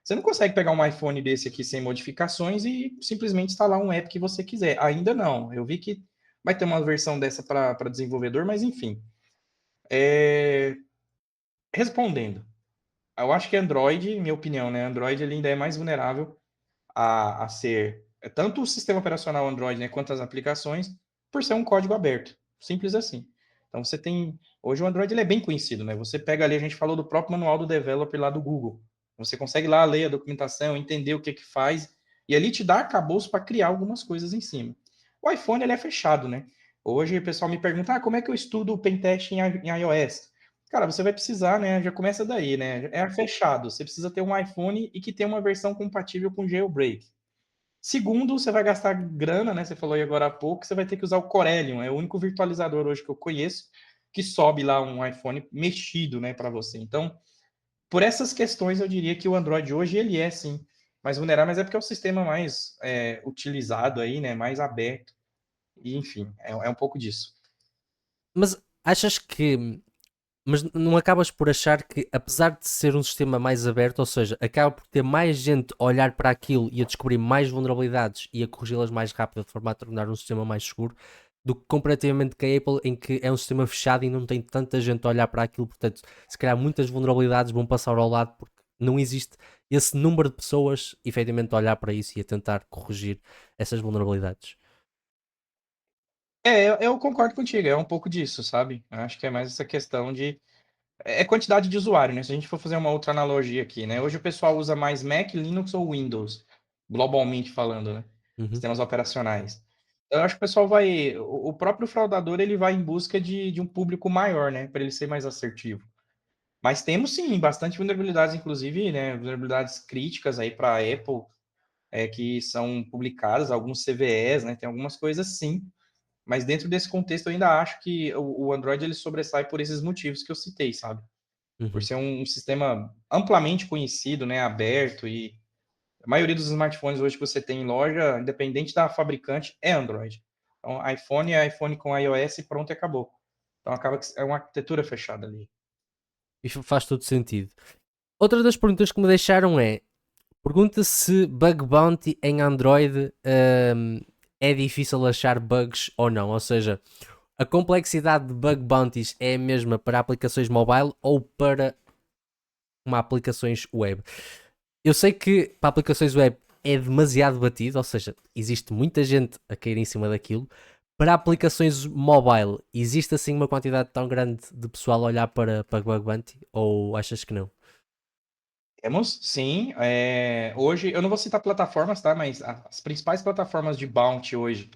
Você não consegue pegar um iPhone desse aqui sem modificações e simplesmente instalar um app que você quiser. Ainda não. Eu vi que vai ter uma versão dessa para desenvolvedor, mas enfim. É, respondendo, eu acho que Android, minha opinião, né? Android ele ainda é mais vulnerável a ser tanto o sistema operacional Android, né, quanto as aplicações, por ser um código aberto. Simples assim. Então você tem. Hoje o Android ele é bem conhecido, né? Você pega ali, a gente falou do próprio manual do developer lá do Google. Você consegue lá ler a documentação, entender o que que faz, e ali te dá arcabouço para criar algumas coisas em cima. O iPhone ele é fechado, né? Hoje o pessoal me pergunta, como é que eu estudo o pentest em iOS? Cara, você vai precisar, né? Já começa daí, né? É fechado. Você precisa ter um iPhone e que tenha uma versão compatível com jailbreak. Segundo, você vai gastar grana, né? Você falou aí agora há pouco, você vai ter que usar o Corellium. É o único virtualizador hoje que eu conheço que sobe lá um iPhone mexido, né, para você. Então, por essas questões, eu diria que o Android hoje ele é sim mais vulnerável, mas é porque é o sistema mais utilizado aí, né, mais aberto. E enfim, é um pouco disso. Mas achas que. Mas não acabas por achar que, apesar de ser um sistema mais aberto, ou seja, acaba por ter mais gente a olhar para aquilo e a descobrir mais vulnerabilidades e a corrigi-las mais rápido, de forma a tornar um sistema mais seguro, do que comparativamente com a Apple, em que é um sistema fechado e não tem tanta gente a olhar para aquilo. Portanto, se calhar muitas vulnerabilidades vão passar ao lado porque não existe esse número de pessoas efetivamente a olhar para isso e a tentar corrigir essas vulnerabilidades. Eu concordo contigo, é um pouco disso, sabe? Eu acho que é mais essa questão de quantidade de usuário, né? Se a gente for fazer uma outra analogia aqui, né? Hoje o pessoal usa mais Mac, Linux ou Windows, globalmente falando, né? Uhum, Sistemas operacionais. Eu acho que o pessoal vai. O próprio fraudador ele vai em busca de um público maior, né? Para ele ser mais assertivo. Mas temos sim bastante vulnerabilidades, inclusive, né? Vulnerabilidades críticas aí para a Apple, que são publicadas, alguns CVEs, né? Tem algumas coisas sim. Mas dentro desse contexto eu ainda acho que o Android ele sobressai por esses motivos que eu citei, sabe? Por uhum. ser um sistema amplamente conhecido, né, aberto, e a maioria dos smartphones hoje que você tem em loja, independente da fabricante, é Android. Então, iPhone é iPhone com iOS e pronto, e acabou. Então acaba que é uma arquitetura fechada ali. E faz todo sentido. Outra das perguntas que me deixaram é: pergunta se bug bounty em Android é difícil achar bugs ou não. Ou seja, a complexidade de bug bounties é a mesma para aplicações mobile ou para uma aplicações web. Eu sei que para aplicações web é demasiado batido, ou seja, existe muita gente a cair em cima daquilo. Para aplicações mobile, existe assim uma quantidade tão grande de pessoal a olhar para bug bounty? Ou achas que não? Temos, sim. Hoje, eu não vou citar plataformas, tá? Mas as principais plataformas de bounty hoje,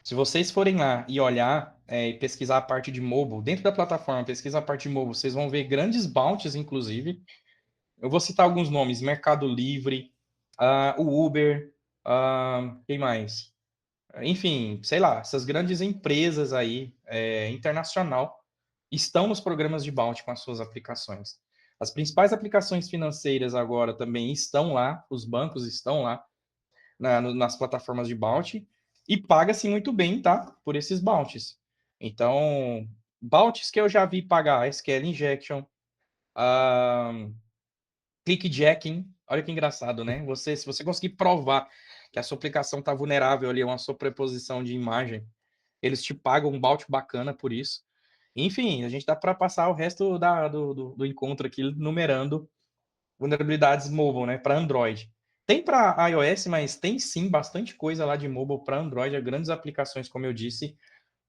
se vocês forem lá e olhar e pesquisar a parte de mobile, dentro da plataforma, pesquisar a parte de mobile, vocês vão ver grandes bounties, inclusive. Eu vou citar alguns nomes: Mercado Livre, o Uber, quem mais? Enfim, sei lá, essas grandes empresas aí, internacional, estão nos programas de bounty com as suas aplicações. As principais aplicações financeiras agora também estão lá, os bancos estão lá nas plataformas de bounty e paga-se muito bem, tá? Por esses bounties. Então, bounties que eu já vi pagar, SQL Injection, ah, clickjacking, olha que engraçado, né? Se você conseguir provar que a sua aplicação está vulnerável ali a uma sobreposição de imagem, eles te pagam um bounty bacana por isso. Enfim, a gente dá para passar o resto do encontro aqui numerando vulnerabilidades mobile, né, para Android. Tem para iOS, mas tem sim bastante coisa lá de mobile para Android, grandes aplicações, como eu disse,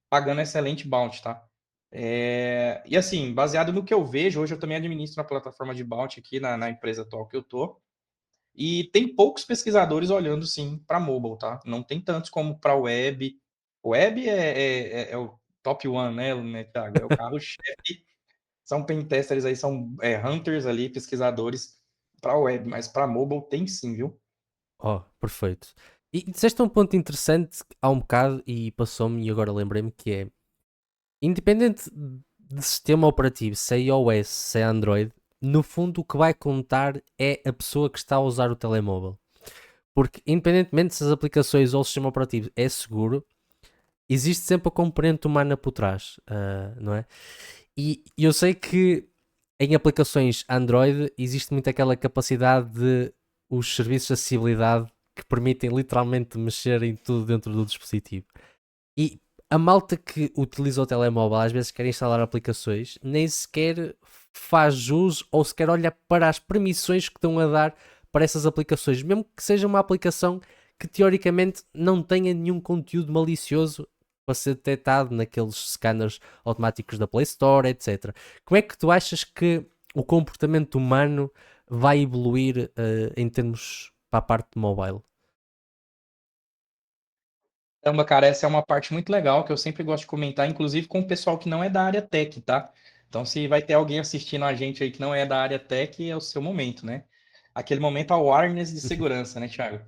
pagando excelente bounty, tá? E assim, baseado no que eu vejo, hoje eu também administro uma plataforma de bounty aqui na empresa atual que eu tô, e tem poucos pesquisadores olhando sim para mobile, tá? Não tem tantos como para web. Web é o top one, né, Thiago? É o carro-chefe. São pentesters aí, são hunters ali, pesquisadores para web, mas para mobile tem sim, viu? Oh, perfeito. E disseste um ponto interessante há um bocado e passou-me e agora lembrei-me que é, independente de sistema operativo, se é iOS, se é Android, no fundo o que vai contar é a pessoa que está a usar o telemóvel. Porque independentemente se as aplicações ou o sistema operativo é seguro, existe sempre a componente humana por trás, não é? E eu sei que em aplicações Android existe muito aquela capacidade de os serviços de acessibilidade que permitem literalmente mexer em tudo dentro do dispositivo. E a malta que utiliza o telemóvel às vezes quer instalar aplicações, nem sequer faz jus ou sequer olha para as permissões que estão a dar para essas aplicações, mesmo que seja uma aplicação que teoricamente não tenha nenhum conteúdo malicioso para ser detectado naqueles scanners automáticos da Play Store, etc. Como é que tu achas que o comportamento humano vai evoluir em termos para a parte de mobile? Caramba, cara, essa é uma parte muito legal que eu sempre gosto de comentar, inclusive com o pessoal que não é da área tech, tá? Então, se vai ter alguém assistindo a gente aí que não é da área tech, é o seu momento, né? Aquele momento awareness de segurança, né, Thiago?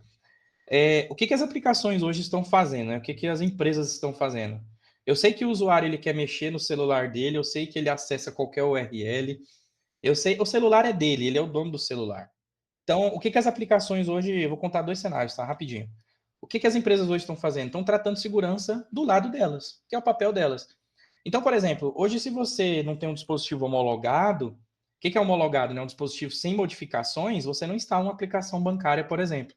O que que as aplicações hoje estão fazendo, né? O que que as empresas estão fazendo? Eu sei que o usuário ele quer mexer no celular dele, eu sei que ele acessa qualquer URL, eu sei, o celular é dele, ele é o dono do celular. Então, o que que as aplicações hoje, eu vou contar dois cenários, tá? Rapidinho. O que que as empresas hoje estão fazendo? Estão tratando segurança do lado delas, que é o papel delas. Então, por exemplo, hoje se você não tem um dispositivo homologado, o que que é homologado? Né? Um dispositivo sem modificações, você não instala uma aplicação bancária, por exemplo.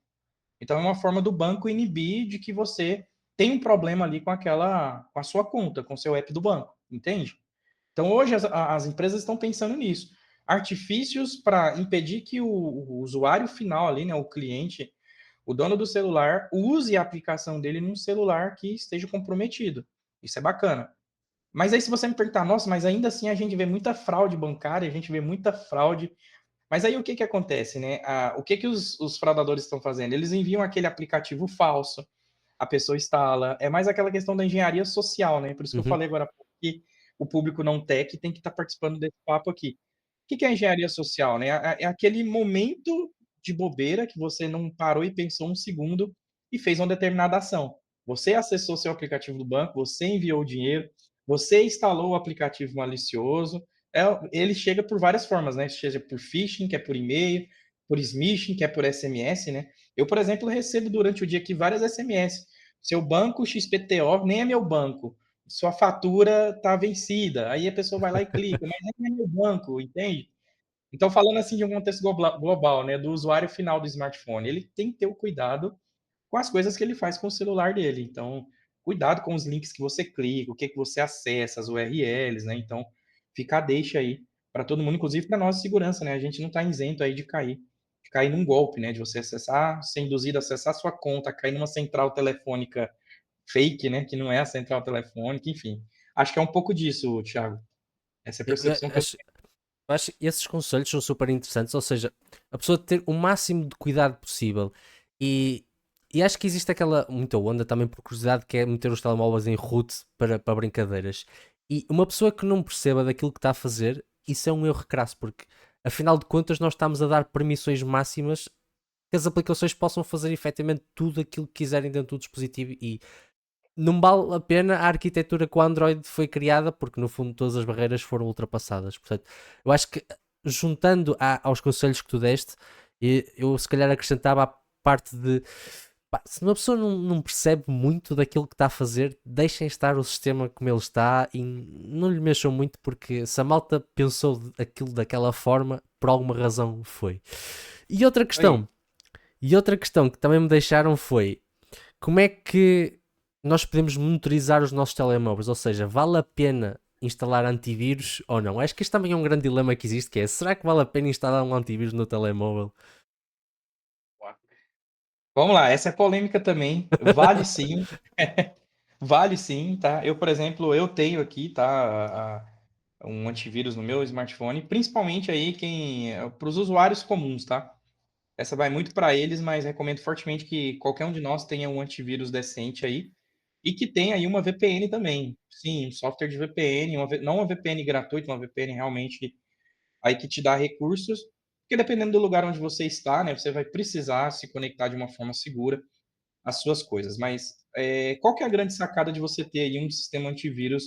Então, é uma forma do banco inibir de que você tem um problema ali com a sua conta, com o seu app do banco, entende? Então, hoje as empresas estão pensando nisso. Artifícios para impedir que o usuário final ali, né, o cliente, o dono do celular, use a aplicação dele num celular que esteja comprometido. Isso é bacana. Mas aí, se você me perguntar, nossa, mas ainda assim a gente vê muita fraude bancária, a gente vê muita fraude. Mas aí o que que acontece, né? O que que os fraudadores estão fazendo? Eles enviam aquele aplicativo falso, a pessoa instala. É mais aquela questão da engenharia social, né? Por isso que eu Uhum. falei agora há pouco que o público não tech tem que estar participando desse papo aqui. O que que é engenharia social, né? É aquele momento de bobeira que você não parou e pensou um segundo e fez uma determinada ação. Você acessou seu aplicativo do banco, você enviou o dinheiro, você instalou o aplicativo malicioso. Ele chega por várias formas, né? Seja por phishing, que é por e-mail, por smishing, que é por SMS, né? Eu, por exemplo, recebo durante o dia aqui várias SMS. Seu banco XPTO nem é meu banco. Sua fatura está vencida. Aí a pessoa vai lá e clica, mas nem é meu banco, entende? Então, falando assim de um contexto global, né, do usuário final do smartphone, ele tem que ter o cuidado com as coisas que ele faz com o celular dele. Então, cuidado com os links que você clica, o que que você acessa, as URLs, né? Então, fica a deixa aí para todo mundo, inclusive para nós de segurança, né? A gente não está isento aí de cair num golpe, né? De você acessar, ser induzido a acessar sua conta, cair numa central telefônica fake, né? Que não é a central telefônica, enfim. Acho que é um pouco disso, Thiago. Essa é a Eu percepção que eu acho, eu acho que esses conselhos são super interessantes, ou seja, a pessoa ter o máximo de cuidado possível e, e acho que existe aquela muita onda também por curiosidade que é meter os telemóveis em root para brincadeiras e uma pessoa que não perceba daquilo que está a fazer, isso é um erro crasso porque afinal de contas nós estamos a dar permissões máximas que as aplicações possam fazer efetivamente tudo aquilo que quiserem dentro do dispositivo e não vale a pena a arquitetura que o Android foi criada, porque no fundo todas as barreiras foram ultrapassadas. Portanto, eu acho que juntando aos conselhos que tu deste, eu se calhar acrescentava a parte de pá, se uma pessoa não percebe muito daquilo que está a fazer, deixem estar o sistema como ele está e não lhe mexam muito, porque se a malta pensou aquilo daquela forma, por alguma razão foi. E outra aí. questão, e outra questão que também me deixaram foi como é que nós podemos monitorizar os nossos telemóveis? Ou seja, vale a pena instalar antivírus ou não? Acho que este também é um grande dilema que existe, que é, será que vale a pena instalar um antivírus no telemóvel? Vamos lá, essa é polêmica também. Vale sim, vale sim, tá? Eu, por exemplo, eu tenho aqui, tá, um antivírus no meu smartphone, principalmente aí para os usuários comuns, tá? Essa vai muito para eles, mas recomendo fortemente que qualquer um de nós tenha um antivírus decente aí e que tenha aí uma VPN também. Sim, um software de VPN, não uma VPN gratuita, uma VPN realmente aí que te dá recursos, porque dependendo do lugar onde você está, né, você vai precisar se conectar de uma forma segura às suas coisas. Mas qual que é a grande sacada de você ter aí um sistema antivírus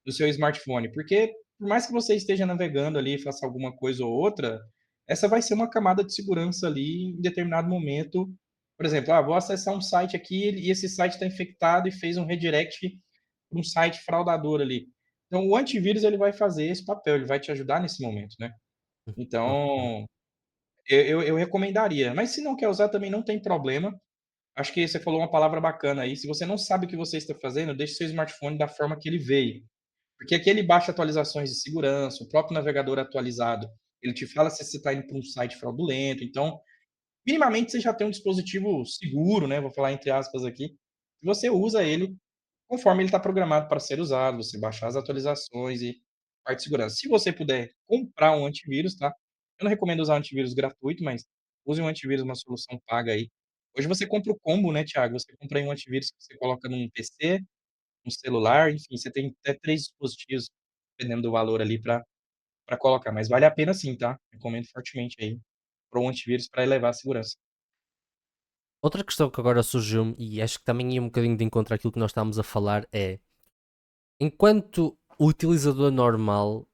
no seu smartphone? Porque por mais que você esteja navegando ali e faça alguma coisa ou outra, essa vai ser uma camada de segurança ali em determinado momento. Por exemplo, vou acessar um site aqui e esse site está infectado e fez um redirect para um site fraudador ali. Então, o antivírus ele vai fazer esse papel, ele vai te ajudar nesse momento, né? Ok. Então, eu recomendaria. Mas se não quer usar, também não tem problema. Acho que você falou uma palavra bacana aí. Se você não sabe o que você está fazendo, deixe seu smartphone da forma que ele veio. Porque aqui ele baixa atualizações de segurança, o próprio navegador atualizado, ele te fala se você está indo para um site fraudulento. Então, minimamente você já tem um dispositivo seguro, né? Vou falar entre aspas aqui. E você usa ele conforme ele está programado para ser usado, você baixar as atualizações e parte de segurança. Se você puder comprar um antivírus, tá? Eu não recomendo usar um antivírus gratuito, mas use um antivírus, uma solução paga aí. Hoje você compra o combo, né, Thiago? Você compra aí um antivírus que você coloca num PC, um celular, enfim, você tem até 3 dispositivos, dependendo do valor ali para colocar, mas vale a pena sim, tá? Recomendo fortemente aí para um antivírus para elevar a segurança. Outra questão que agora surgiu-me, e acho que também ia um bocadinho de encontro àquilo que nós estávamos a falar, é: enquanto utilizador normal,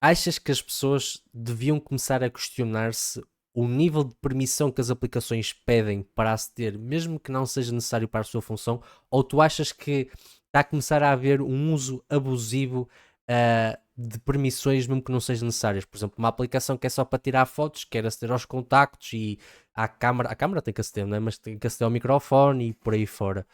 achas que as pessoas deviam começar a questionar-se o nível de permissão que as aplicações pedem para aceder, mesmo que não seja necessário para a sua função? Ou tu achas que está a começar a haver um uso abusivo de permissões, mesmo que não sejam necessárias? Por exemplo, uma aplicação que é só para tirar fotos, quer aceder aos contactos e à câmara, a câmara tem que aceder, não é? Mas tem que aceder ao microfone e por aí fora.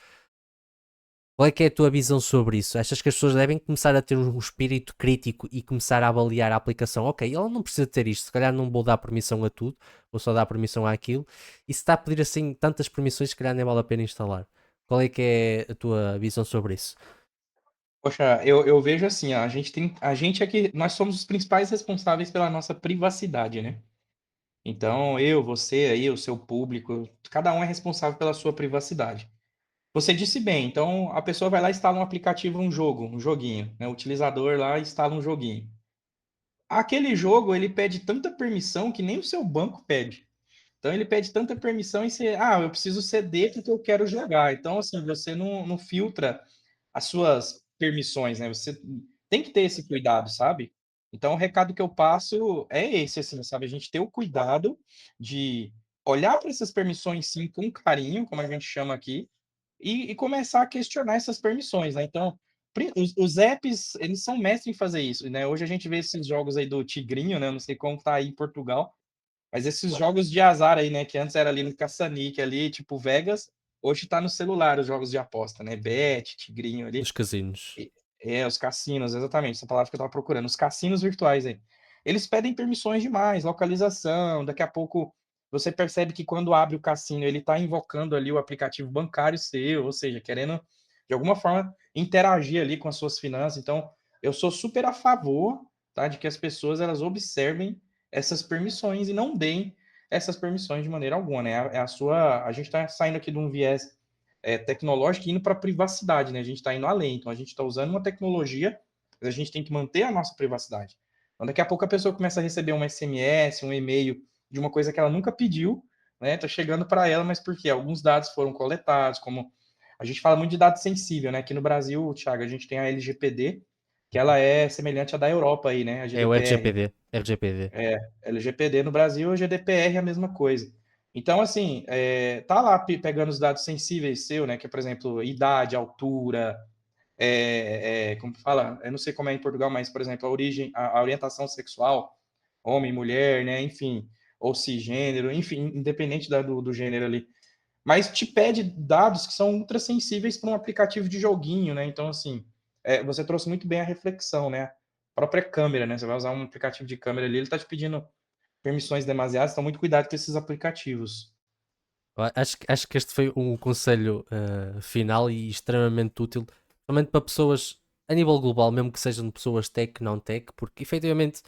Qual é que é a tua visão sobre isso? Achas que as pessoas devem começar a ter um espírito crítico e começar a avaliar a aplicação? Ok, ela não precisa ter isto, se calhar não vou dar permissão a tudo, vou só dar permissão àquilo. E se está a pedir assim tantas permissões, se calhar nem vale a pena instalar. Qual é que é a tua visão sobre isso? Poxa, eu vejo assim, a gente é que nós somos os principais responsáveis pela nossa privacidade, né? Então, eu, você aí, o seu público, cada um é responsável pela sua privacidade. Você disse bem, então a pessoa vai lá e instala um aplicativo, um jogo, um joguinho, né? O utilizador lá instala um joguinho. Aquele jogo, ele pede tanta permissão que nem o seu banco pede. Então ele pede tanta permissão e você, eu preciso ceder porque eu quero jogar. Então, assim, você não filtra as suas permissões, né? Você tem que ter esse cuidado, sabe? Então, o recado que eu passo é esse, assim, sabe? A gente ter o cuidado de olhar para essas permissões, sim, com carinho, como a gente chama aqui, e começar a questionar essas permissões, né? Então, os apps, eles são mestres em fazer isso, né? Hoje a gente vê esses jogos aí do Tigrinho, né? Eu não sei como tá aí em Portugal, mas esses jogos de azar aí, né? Que antes era ali no caça-níquel ali, tipo Vegas, hoje tá no celular os jogos de aposta, né? Bet, Tigrinho ali. Dos casinos. E- os cassinos, exatamente, essa palavra que eu tava procurando. Os cassinos virtuais aí. Eles pedem permissões demais, localização. Daqui a pouco você percebe que quando abre o cassino, ele tá invocando ali o aplicativo bancário seu, ou seja, querendo de alguma forma interagir ali com as suas finanças. Então, eu sou super a favor, tá, de que as pessoas elas observem essas permissões e não deem essas permissões de maneira alguma, né? A gente está saindo aqui de um viés tecnológica e indo para a privacidade, né? A gente está indo além. Então, a gente está usando uma tecnologia, mas a gente tem que manter a nossa privacidade. Então, daqui a pouco a pessoa começa a receber um SMS, um e-mail de uma coisa que ela nunca pediu, né? Tá chegando para ela, mas por quê? Alguns dados foram coletados, como a gente fala muito de dado sensível, né? Aqui no Brasil, Thiago, a gente tem a LGPD, que ela é semelhante à da Europa aí, né? A É o GDPR. RGPD. RGPD. LGPD no Brasil, o GDPR é a mesma coisa. Então, assim, tá lá pegando os dados sensíveis seu, né? Que é, por exemplo, idade, altura, como fala, eu não sei como é em Portugal, mas, por exemplo, a origem, a orientação sexual, homem, mulher, né? Enfim, ou cisgênero, enfim, independente do gênero ali. Mas te pede dados que são ultra sensíveis para um aplicativo de joguinho, né? Então, assim, você trouxe muito bem a reflexão, né, a própria câmera, né, você vai usar um aplicativo de câmera ali, ele está te pedindo permissões demasiadas, então muito cuidado com esses aplicativos. Acho que este foi um conselho final e extremamente útil, principalmente para pessoas a nível global, mesmo que sejam pessoas tech, não tech, porque efetivamente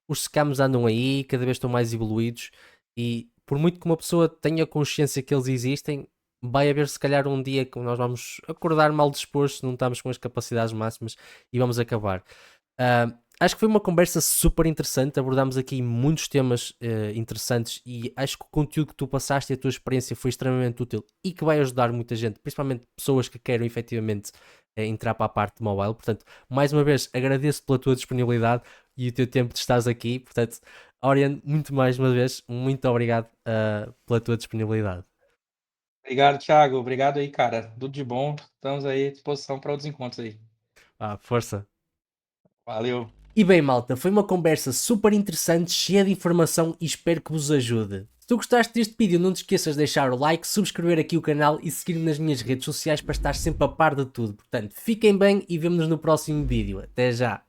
os scams andam aí, cada vez estão mais evoluídos e por muito que uma pessoa tenha consciência que eles existem, vai haver se calhar um dia que nós vamos acordar mal disposto, não estamos com as capacidades máximas e vamos acabar. Acho que foi uma conversa super interessante. Abordámos aqui muitos temas interessantes e acho que o conteúdo que tu passaste e a tua experiência foi extremamente útil e que vai ajudar muita gente, principalmente pessoas que querem efetivamente entrar para a parte de mobile. Portanto, mais uma vez, agradeço pela tua disponibilidade e o teu tempo de estares aqui. Portanto, Oriane, muito mais uma vez, muito obrigado pela tua disponibilidade. Obrigado, Thiago, obrigado aí, cara, tudo de bom, estamos aí à disposição para outros encontros aí. Força. Valeu. E bem, malta, foi uma conversa super interessante, cheia de informação e espero que vos ajude. Se tu gostaste deste vídeo, não te esqueças de deixar o like, subscrever aqui o canal e seguir-me nas minhas redes sociais para estar sempre a par de tudo. Portanto, fiquem bem e vemo-nos no próximo vídeo. Até já!